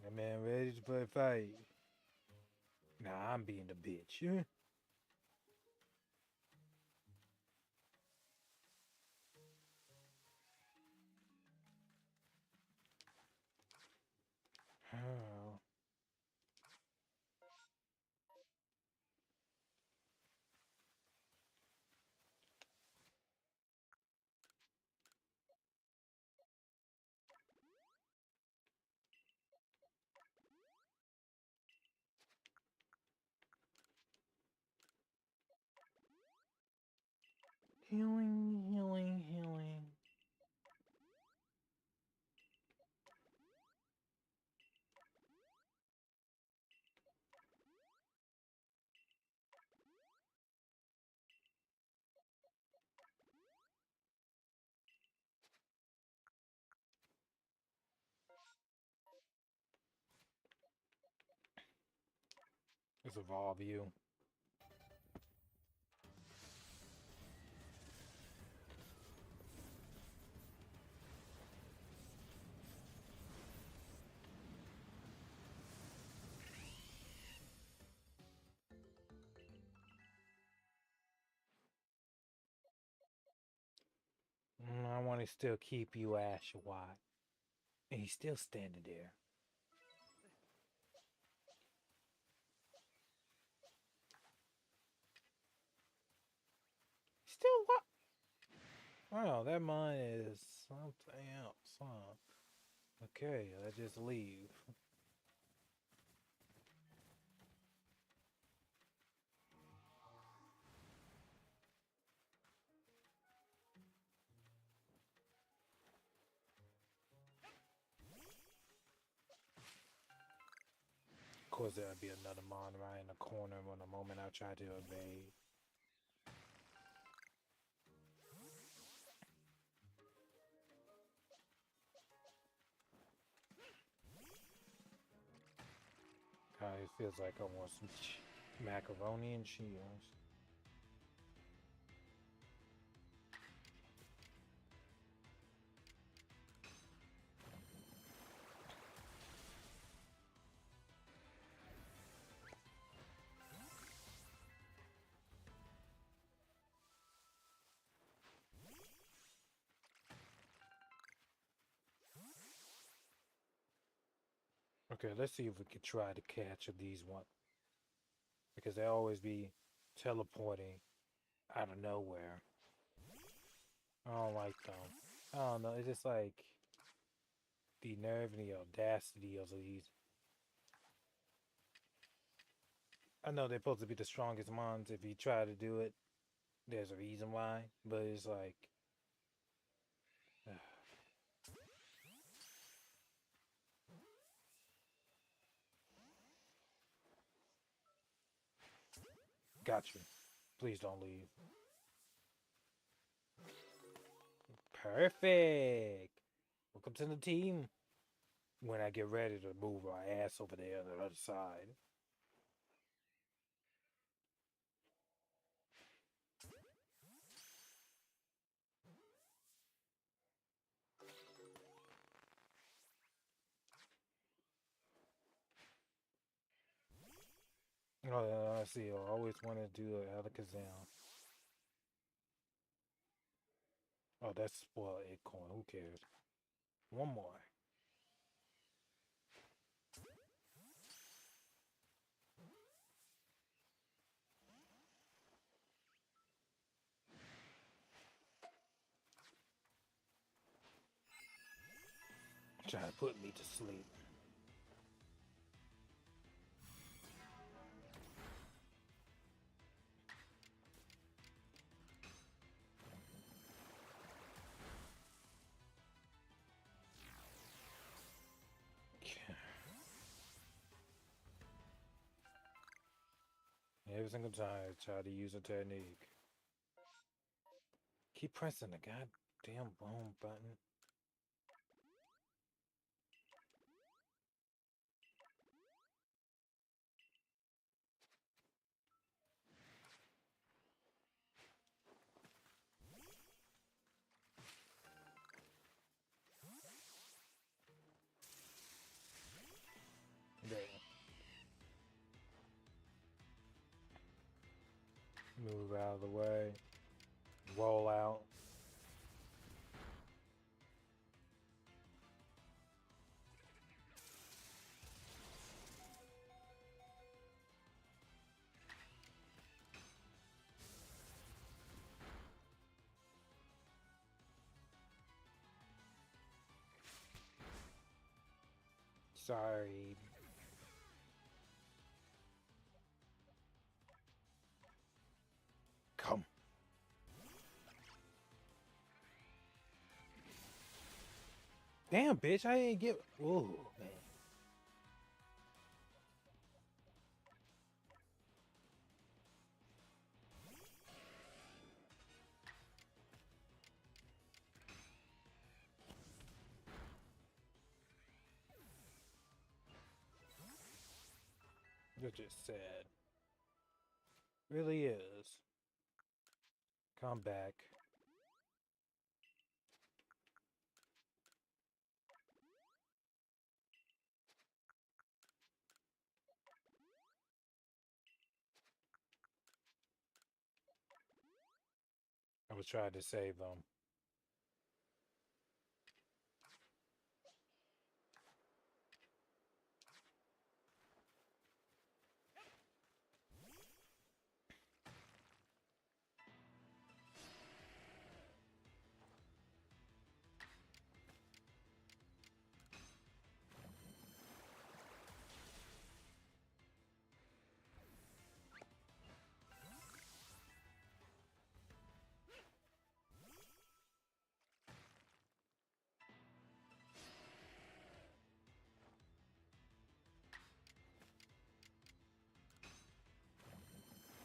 That man ready to play a fight. Nah, I'm being the bitch. Oh. Healing, healing, healing. Let's evolve you. I want to still keep you Ash White. And he's still standing there. Still what? Wow, that mine is something else, huh? Okay, let's just leave. Of course, there'll be another mon right in the corner when the moment I try to evade. God, it feels like I want some macaroni and cheese. Okay, let's see if we can try to catch these one. Because they always be teleporting out of nowhere. I don't like them. I don't know, it's just like the nerve and the audacity of these. I know they're supposed to be the strongest mons. If you try to do it, there's a reason why. But it's like, got you. Please don't leave. Perfect. Welcome to the team. When I get ready to move my ass over there on the other side. Oh, I see. I always want to do a Alakazam. Oh, that's spoiled acorn. Who cares? One more. Trying to put me to sleep. Every single time I try to use a technique. Keep pressing the goddamn bone button. There. Move out of the way. Roll out. Sorry. Come. Damn, bitch, I ain't get. Ooh, man. You're just sad. Really is. Come back. I was trying to save them.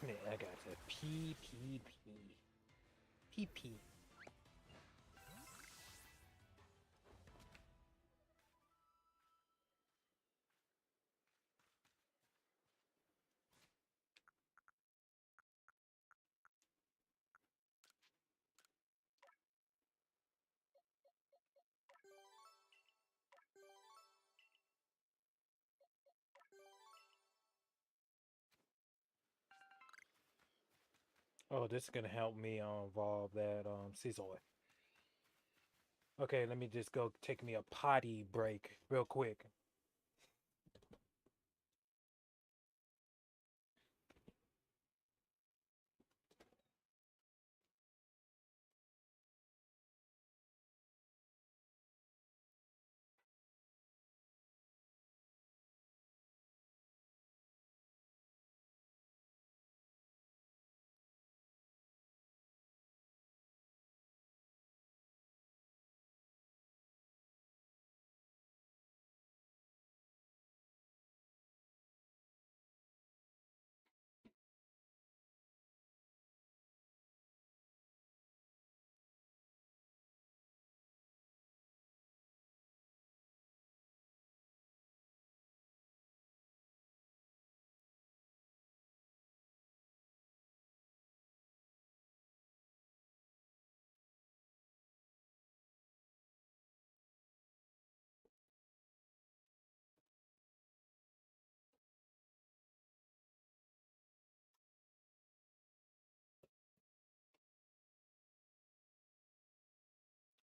Yeah, I got to pee, pee, pee. Pee, pee. Oh, this is gonna help me evolve that Caesar. Okay, let me just go take me a potty break real quick.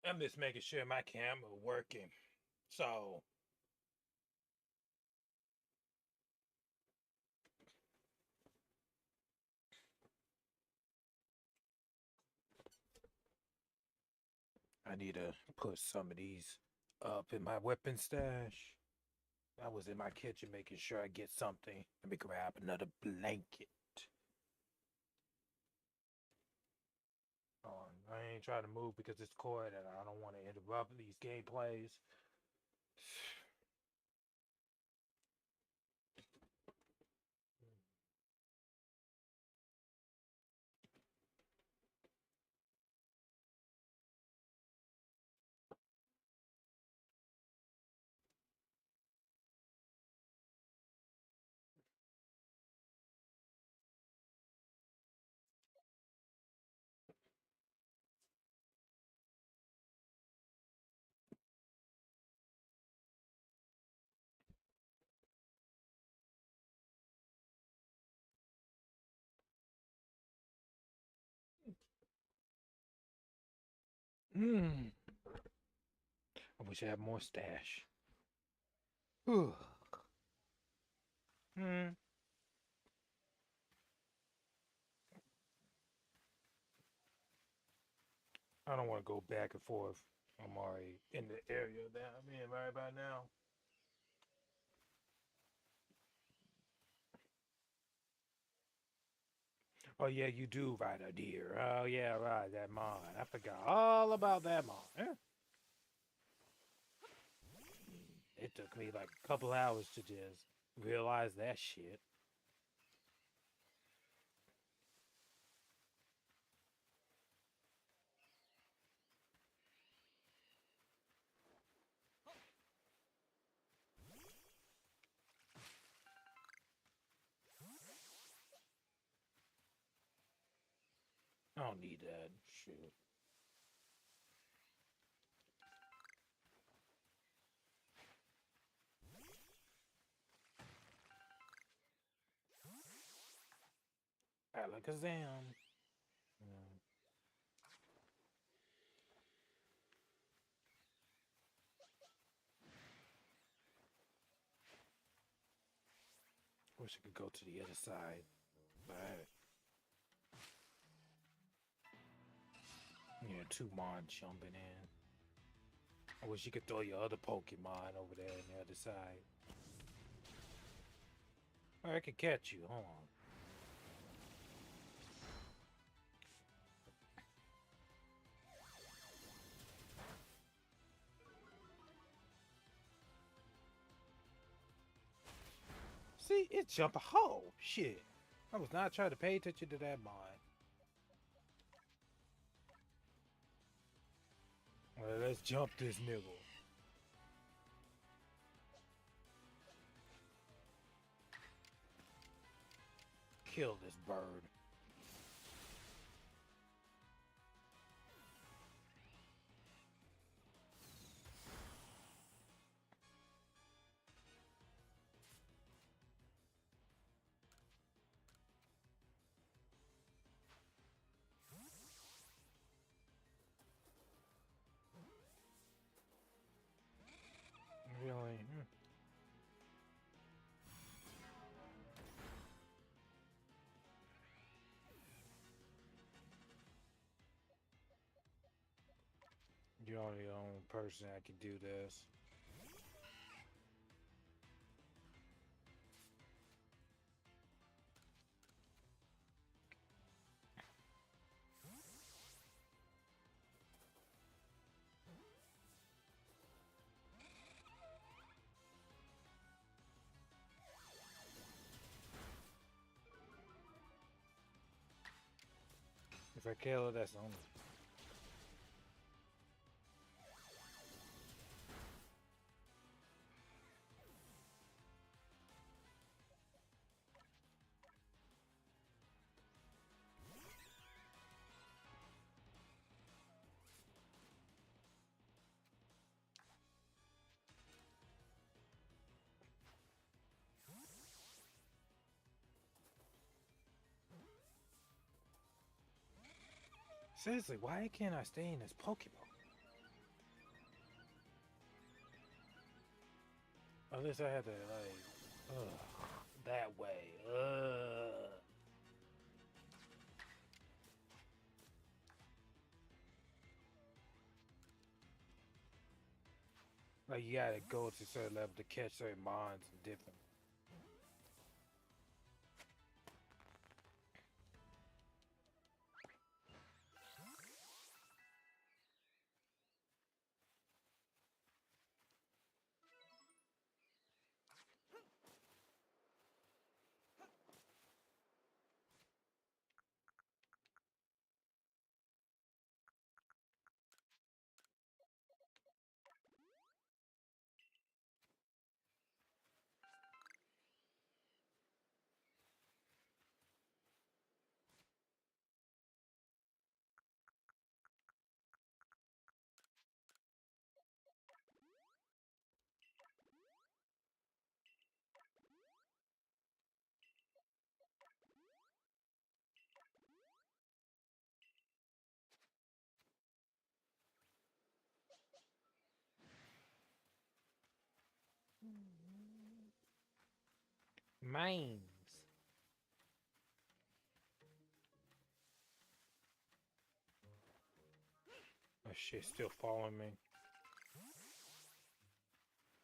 I'm just making sure my camera working. So I need to put some of these up in my weapon stash. I was in my kitchen making sure I get something. Let me grab another blanket. Oh, I ain't trying to move because it's cord and I don't want to interrupt these gameplays. Mm. I wish I had more stash. Whew. Hmm. I don't want to go back and forth. I'm already in the area that I'm in right about now. Oh yeah, you do ride a deer. Oh yeah, right, that mine. I forgot all about that mine. took me like a couple hours to just realize that shit. I don't need that shit. Alakazam. Yeah. Wish I could go to the other side. But yeah, two mon jumping in. I wish you could throw your other Pokemon over there on the other side. Or I could catch you. Hold on. See, it jump a hole. Shit. I was not trying to pay attention to that mon. Well, let's jump this nigga. Kill this bird. Really? You're only the only person that can do this. If I kill her, that's only. Seriously, why can't I stay in this Pokemon? Unless I had to, like, that way. Like, you gotta go to a certain level to catch certain mons and different. Mines. Oh shit, still following me.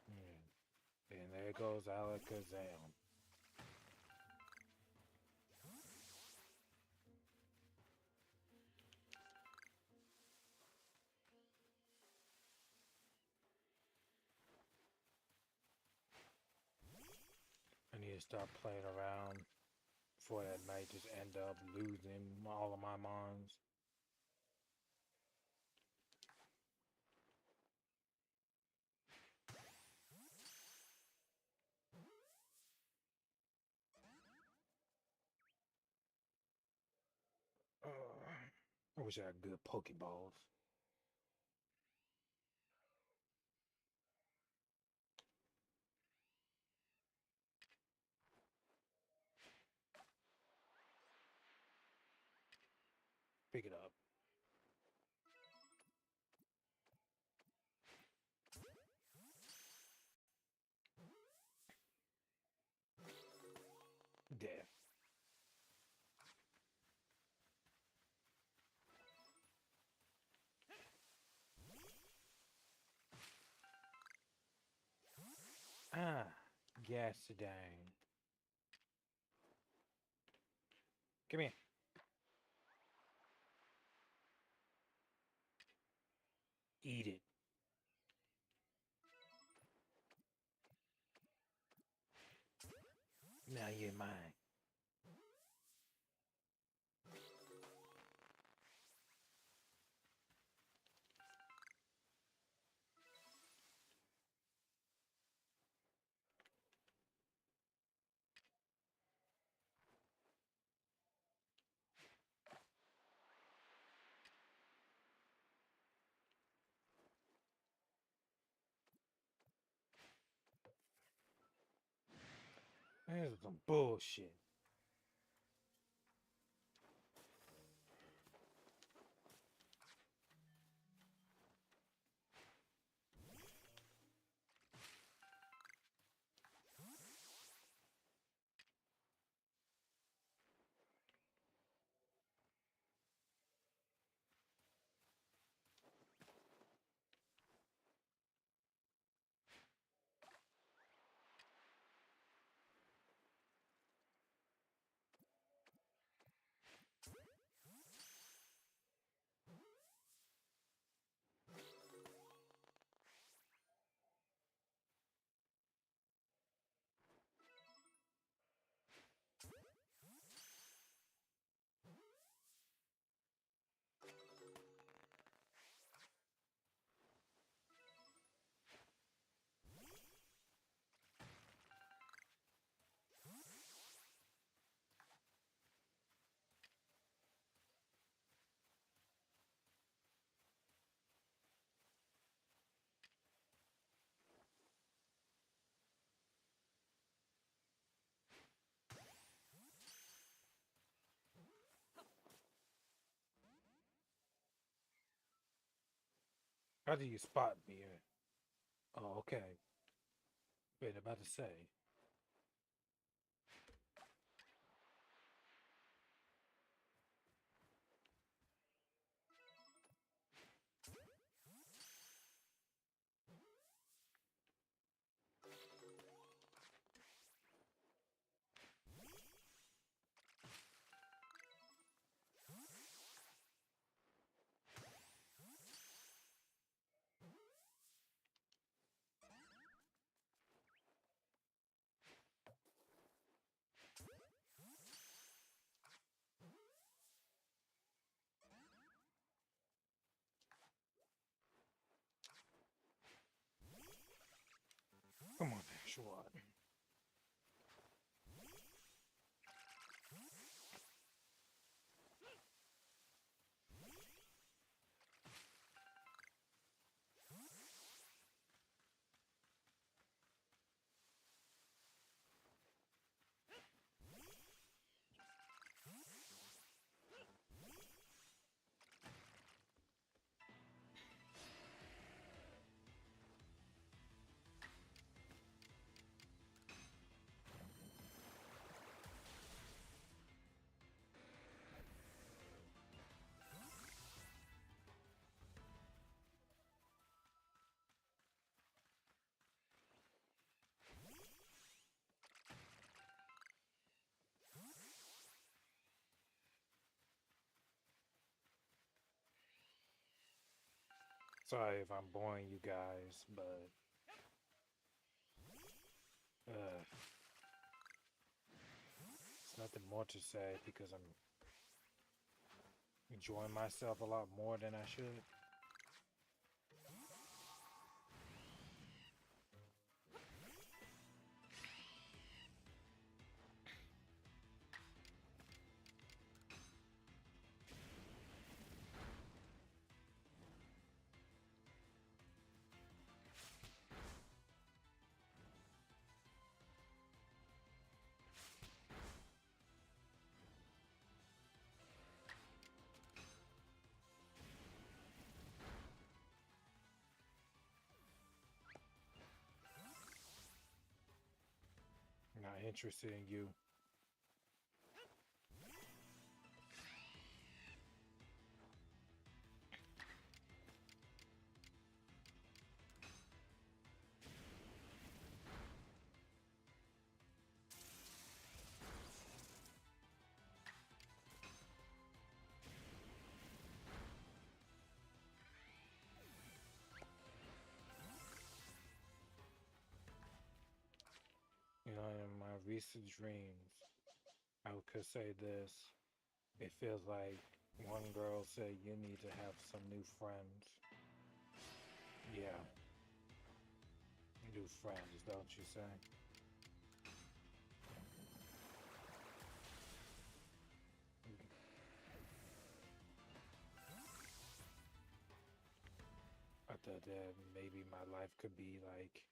Yeah. And there goes Alakazam. need to stop playing around before that night just end up losing all of my mons. I wish I had good Pokeballs. Pick it up. Death. Ah, Gassadine. Come here. Eat it. Now you're mine. This is some bullshit. How do you spot me? Oh, okay. Been about to say. Come on, Schwad. Sorry if I'm boring you guys, but uh nothing more to say because I'm enjoying myself a lot more than I should. Not interested in you. You know, in my recent dreams, I could say this. It feels like one girl said you need to have some new friends. Yeah, new friends, don't you say? I thought that maybe my life could be like,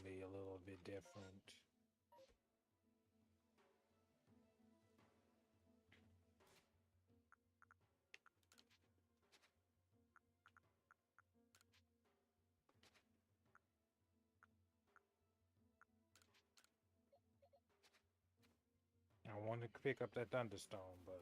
be a little bit different. I wanted to pick up that thunderstone, but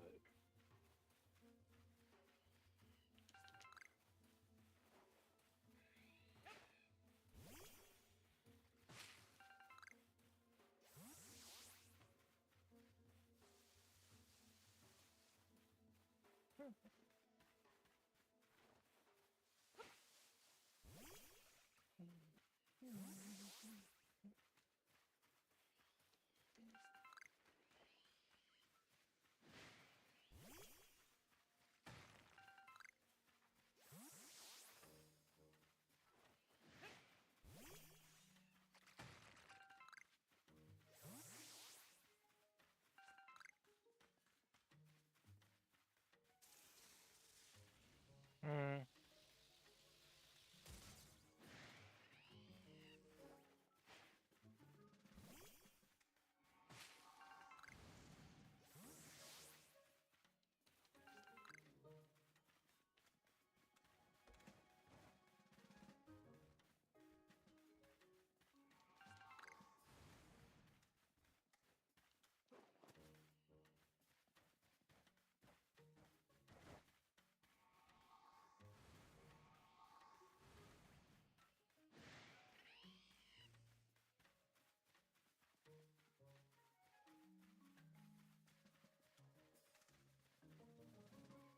mm,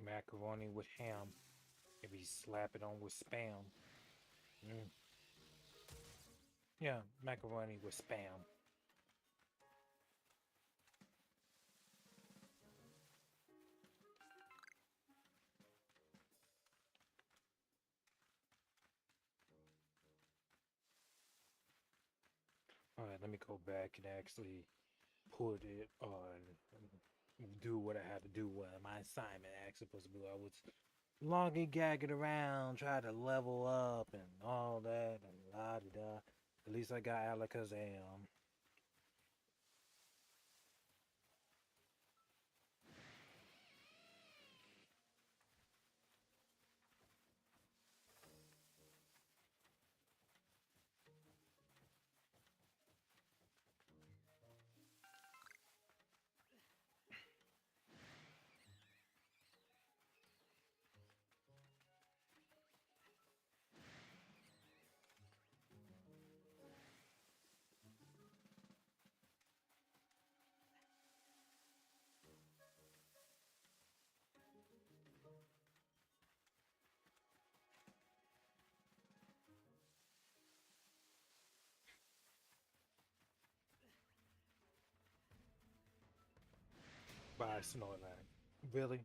macaroni with ham. If you slap it on with spam. Mm. Yeah, macaroni with spam. All right, let me go back and actually put it on, do what I had to do. What my assignment actually supposed to be. I was longing, gagging around, try to level up and all that, and la da da. At least I got Alakazam. by Snorlax. Really?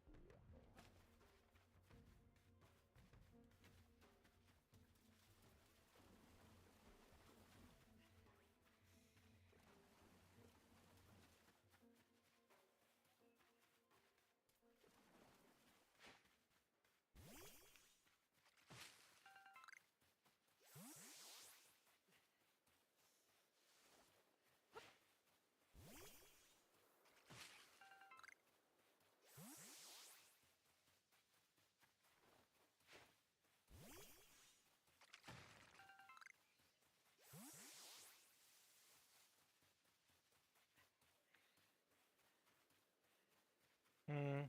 Hmm.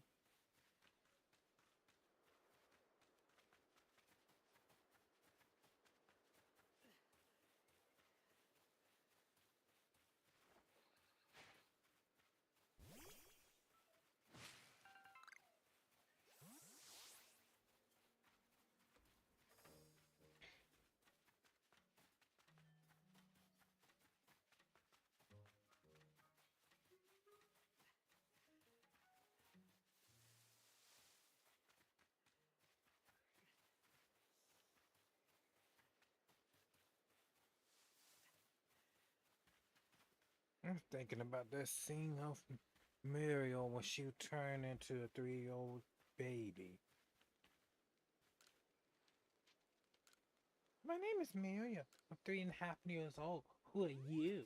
I'm thinking about that scene of Mario when she turned into a 3-year-old baby. My name is Mario. I'm 3.5 years old. Who are you?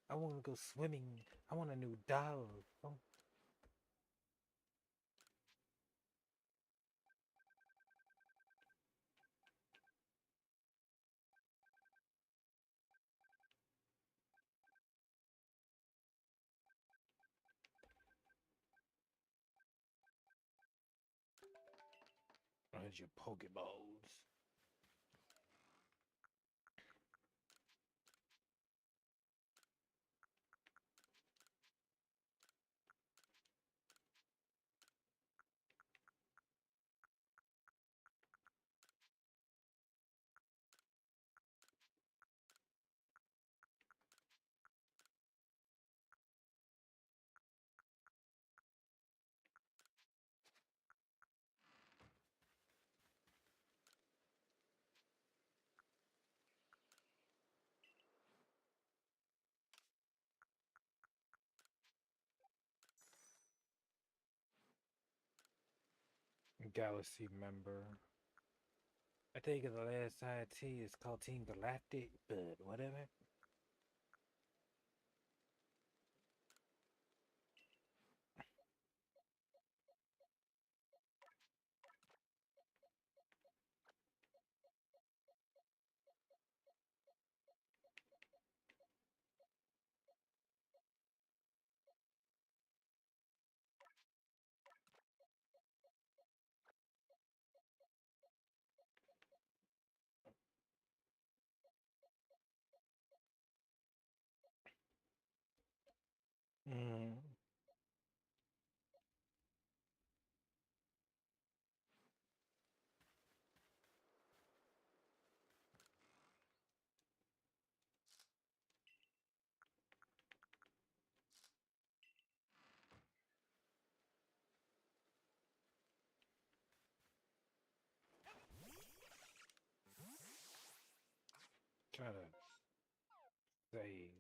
I want to go swimming. I want a new dog. Oh, where's your Pokeballs? Galaxy member. I think the last IT is called Team Galactic, but whatever. Mm. Try to save.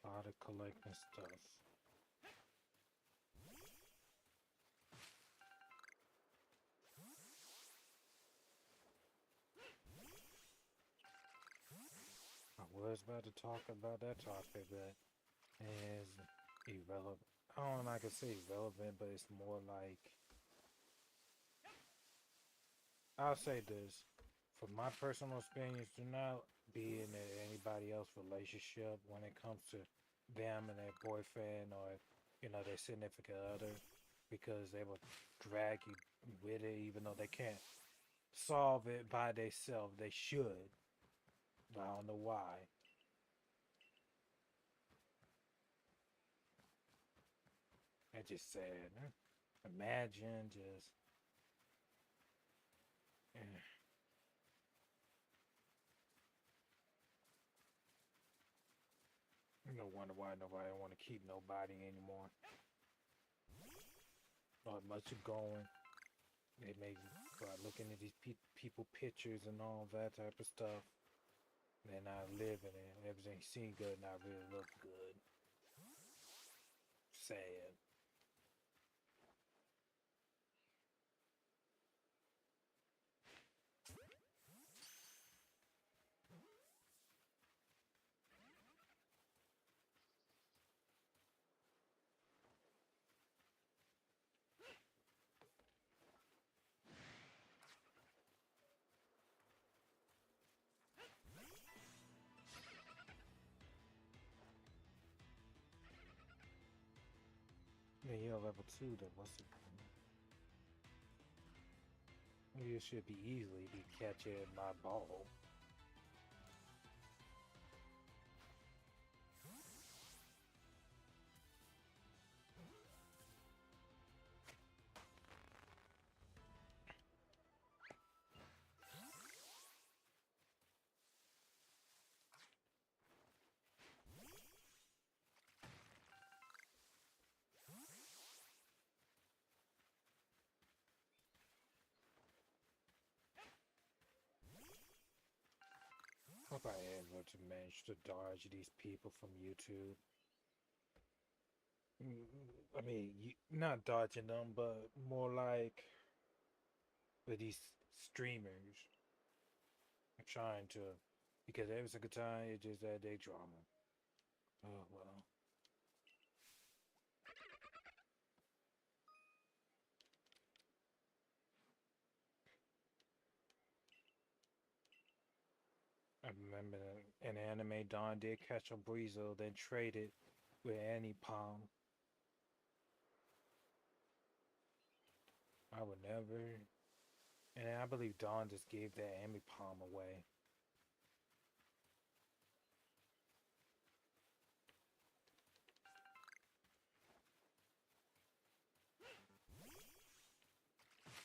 A lot of collecting stuff. I was about to talk about that topic, but is irrelevant. I don't know if I can say irrelevant, but it's more like I'll say this. From my personal experience, do not be in anybody else's relationship when it comes to them and their boyfriend or their significant other, because they will drag you with it, even though they can't solve it by themselves. They should, but I don't know why. I just said, imagine just, no wonder why nobody want to keep nobody anymore. Not much going. They may start looking at these people pictures and all that type of stuff. They're not living it. Everything seems good, not really look good. Sad. Yeah, level 2 then. What's it? It should be easily be catching my ball. Hope I ever to manage to dodge these people from YouTube. I mean, not dodging them, but more like with these streamers. I'm trying to, because every single time it's just that they drama. Oh well. I remember an anime Don did catch a Breezo, then traded with Annie Palm. I would never. And I believe Don just gave that Annie Palm away.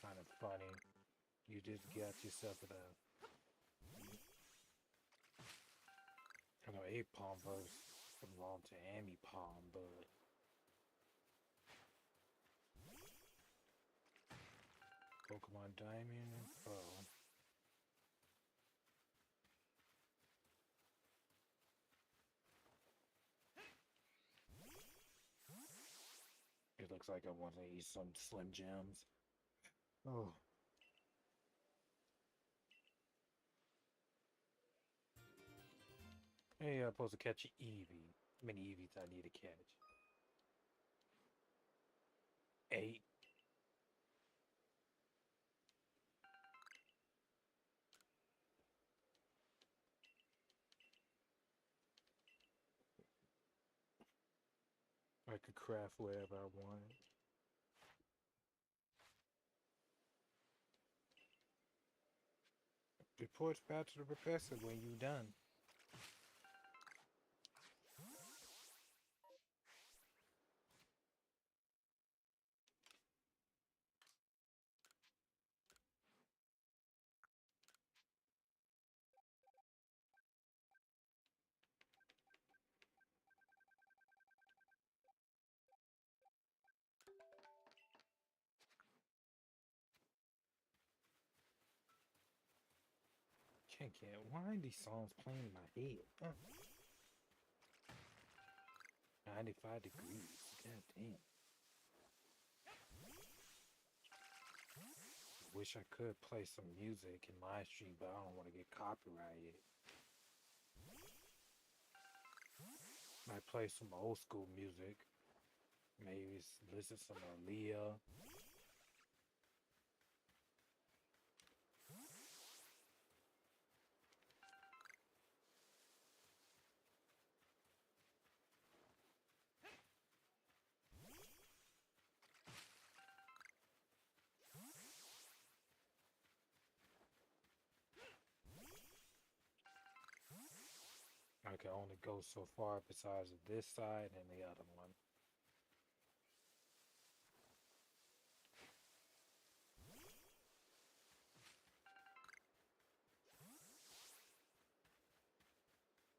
Kind of funny. You just got yourself a. I know 8 Palm verse belonged to Amy Palm, but Pokemon Diamond and Pearl. It looks like I want to eat some Slim Jims. Oh. Hey, I'm supposed to catch Eevee. How many Eevees I need to catch? 8. I could craft whatever I want. Reports back to the professor when you're done. Can't get. Why are these songs playing in my head? 95 degrees. God damn. Wish I could play some music in my stream, but I don't want to get copyrighted. Might play some old school music. Maybe listen to some Aaliyah. I can only go so far besides this side and the other one.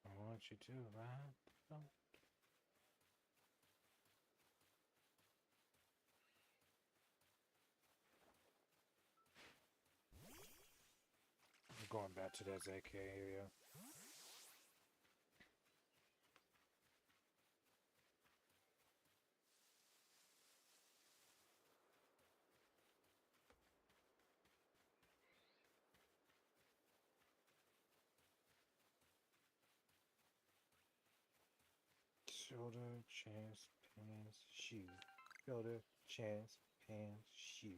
I want you to ride. I'm going back to that ZK area. Shoulder, chest, pants, shoes. Shoulder, chest, pants, shoes.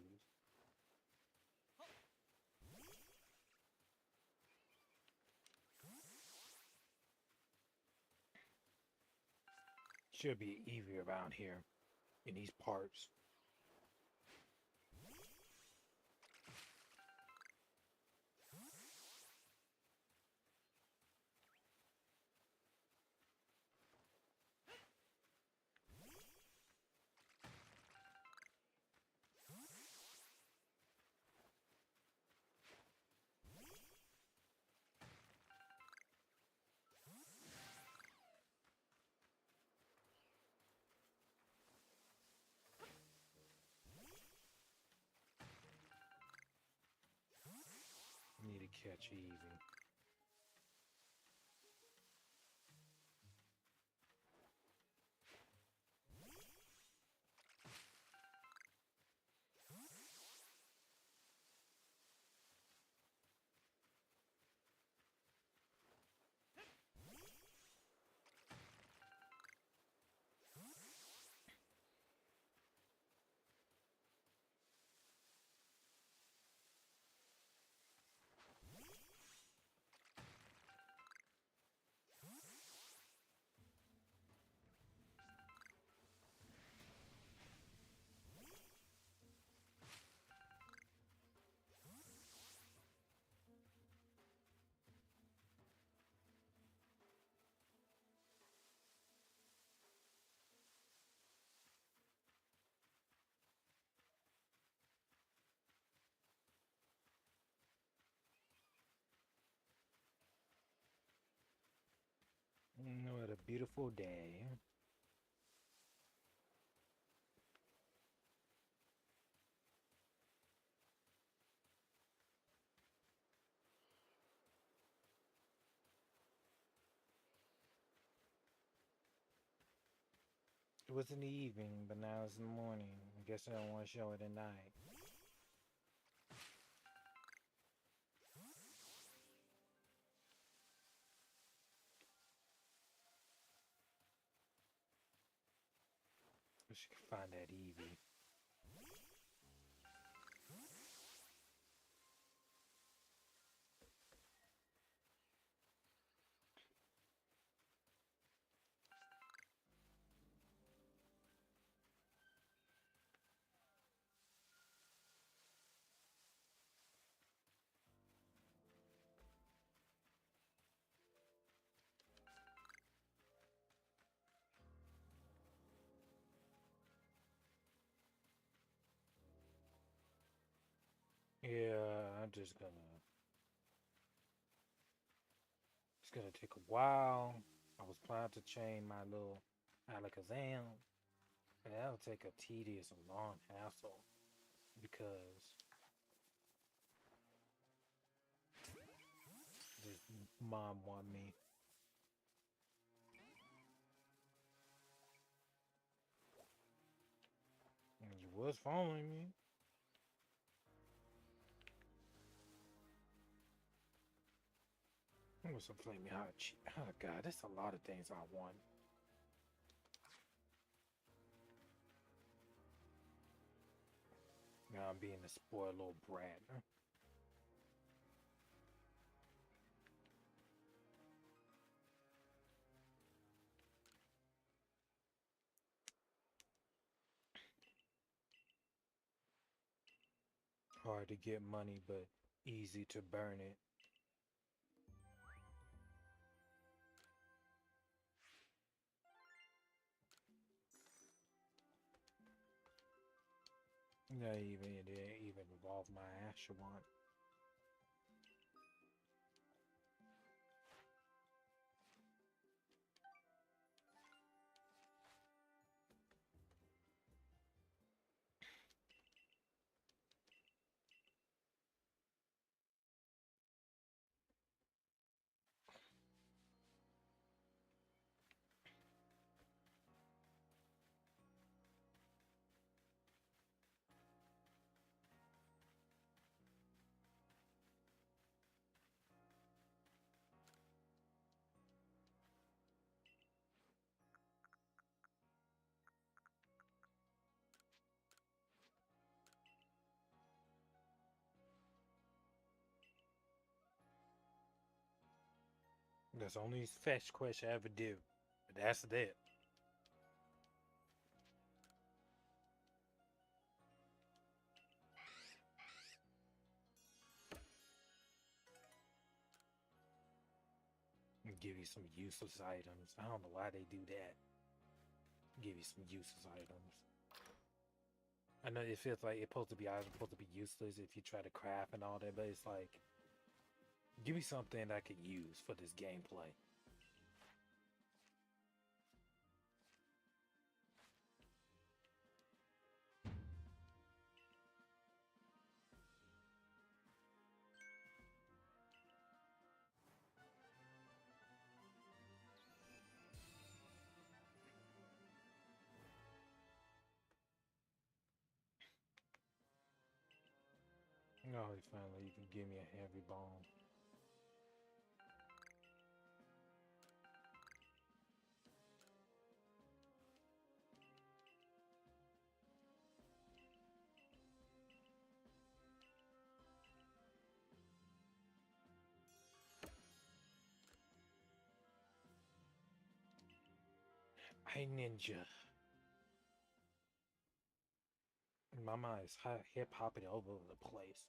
Should be easier around here in these parts. Need to catch Eevee. What a beautiful day. It was in the evening, but now it's in the morning. I guess I don't want to show it at night. Wish you could find that Eevee. Yeah, I'm just gonna. It's gonna take a while. I was planning to chain my little Alakazam, and that'll take a tedious and long hassle because this mom want me. And you was following me. I want some flaming hot cheese. Oh god, that's a lot of things I want. Now I'm being a spoiled little brat. Hard to get money, but easy to burn it. Yeah, even it didn't even involve my actual one. That's the only fetch quest I ever do. But that's it. Give you some useless items. I don't know why they do that. Give you some useless items. I know it feels like it's supposed to be items supposed to be useless if you try to craft and all that, but it's like give me something I could use for this gameplay. Oh, finally you can give me a heavy bone. Hey ninja. My mind is hip hopping all over the place.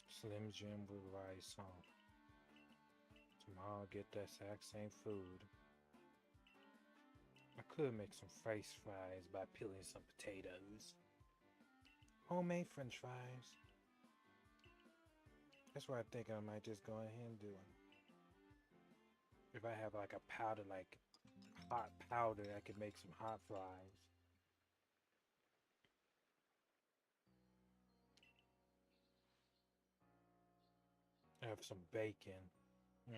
Slim Jim with rice on. Tomorrow I'll get that exact same food. I could make some French fries by peeling some potatoes. Homemade French fries. That's what I think I might just go ahead and do it. If I have like a powder, like hot powder, I could make some hot fries. I have some bacon. Mm.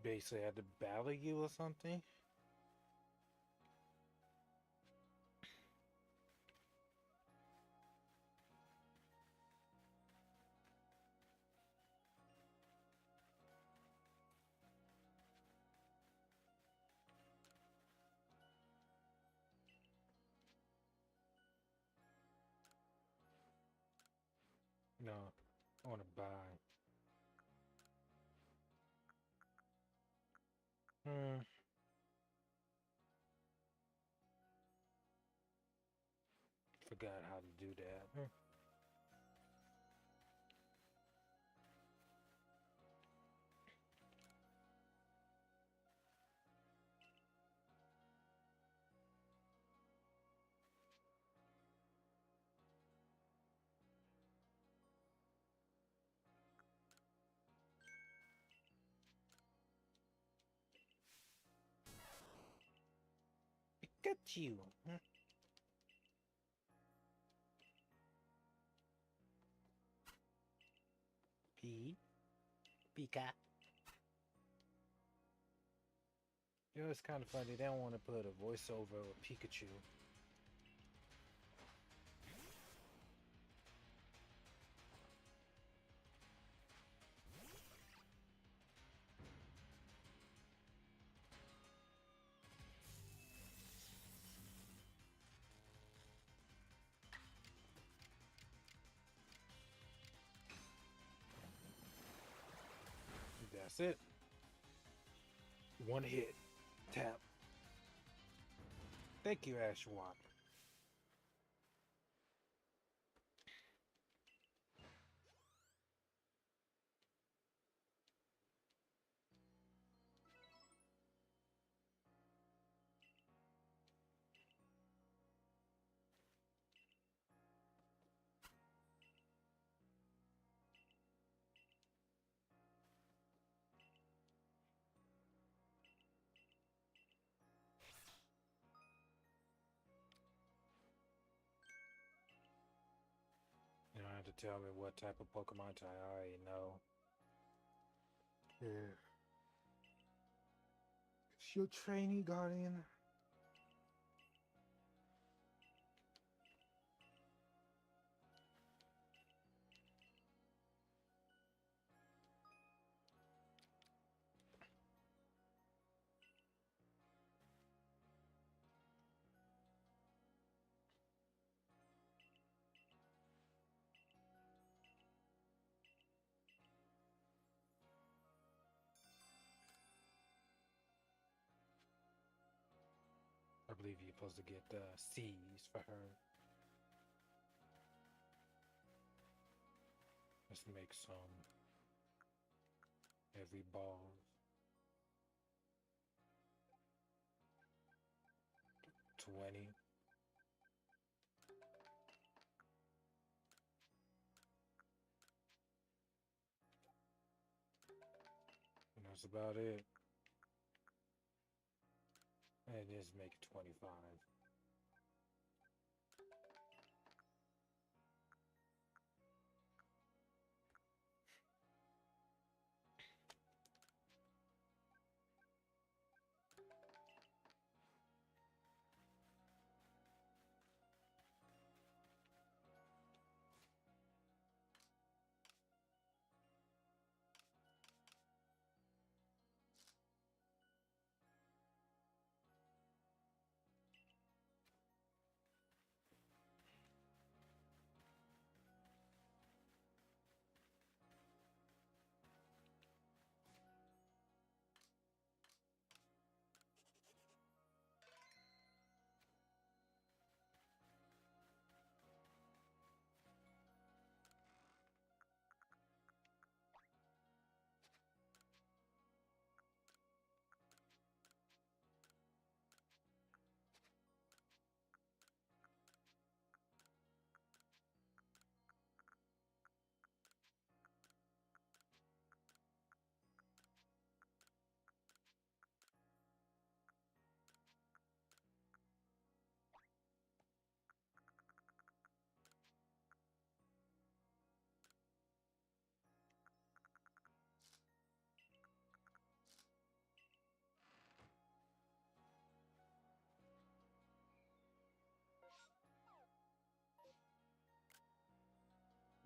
Basically, I had to battle you or something. No, I want to buy. Hmm. Forgot how to do that. Hmm. Pikachu. Hmm. P. Pika. You know, it's kind of funny. They don't want to put a voiceover of Pikachu. That's it. One hit. Tap. Thank you, Ashwan. You don't have to tell me what type of Pokemon type. I already know. Yeah. It's your trainee guardian. I believe you're supposed to get C's for her. Let's make some every ball. 20. And that's about it. And just make it 25.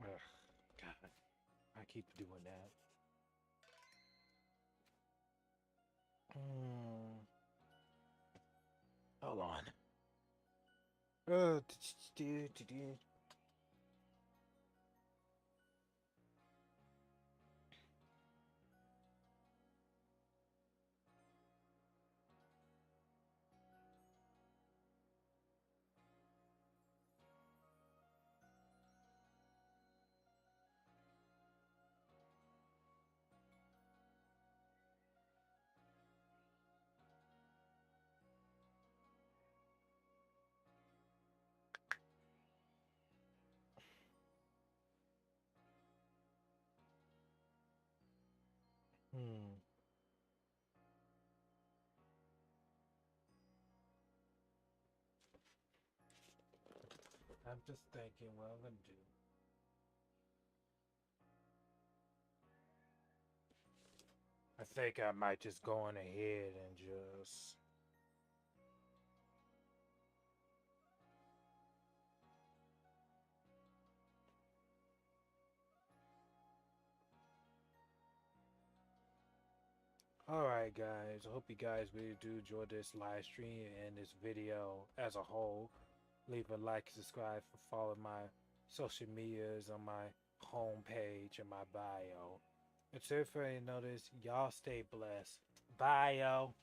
Ugh, God, I keep doing that. Hold on. Uh, hmm. I'm just thinking what I'm gonna do. I think I might just go on ahead and just. Alright, guys. I hope you guys really do enjoy this live stream and this video as a whole. Leave a like, subscribe, follow my social medias on my homepage and my bio. Until further notice, y'all stay blessed. Bye, yo.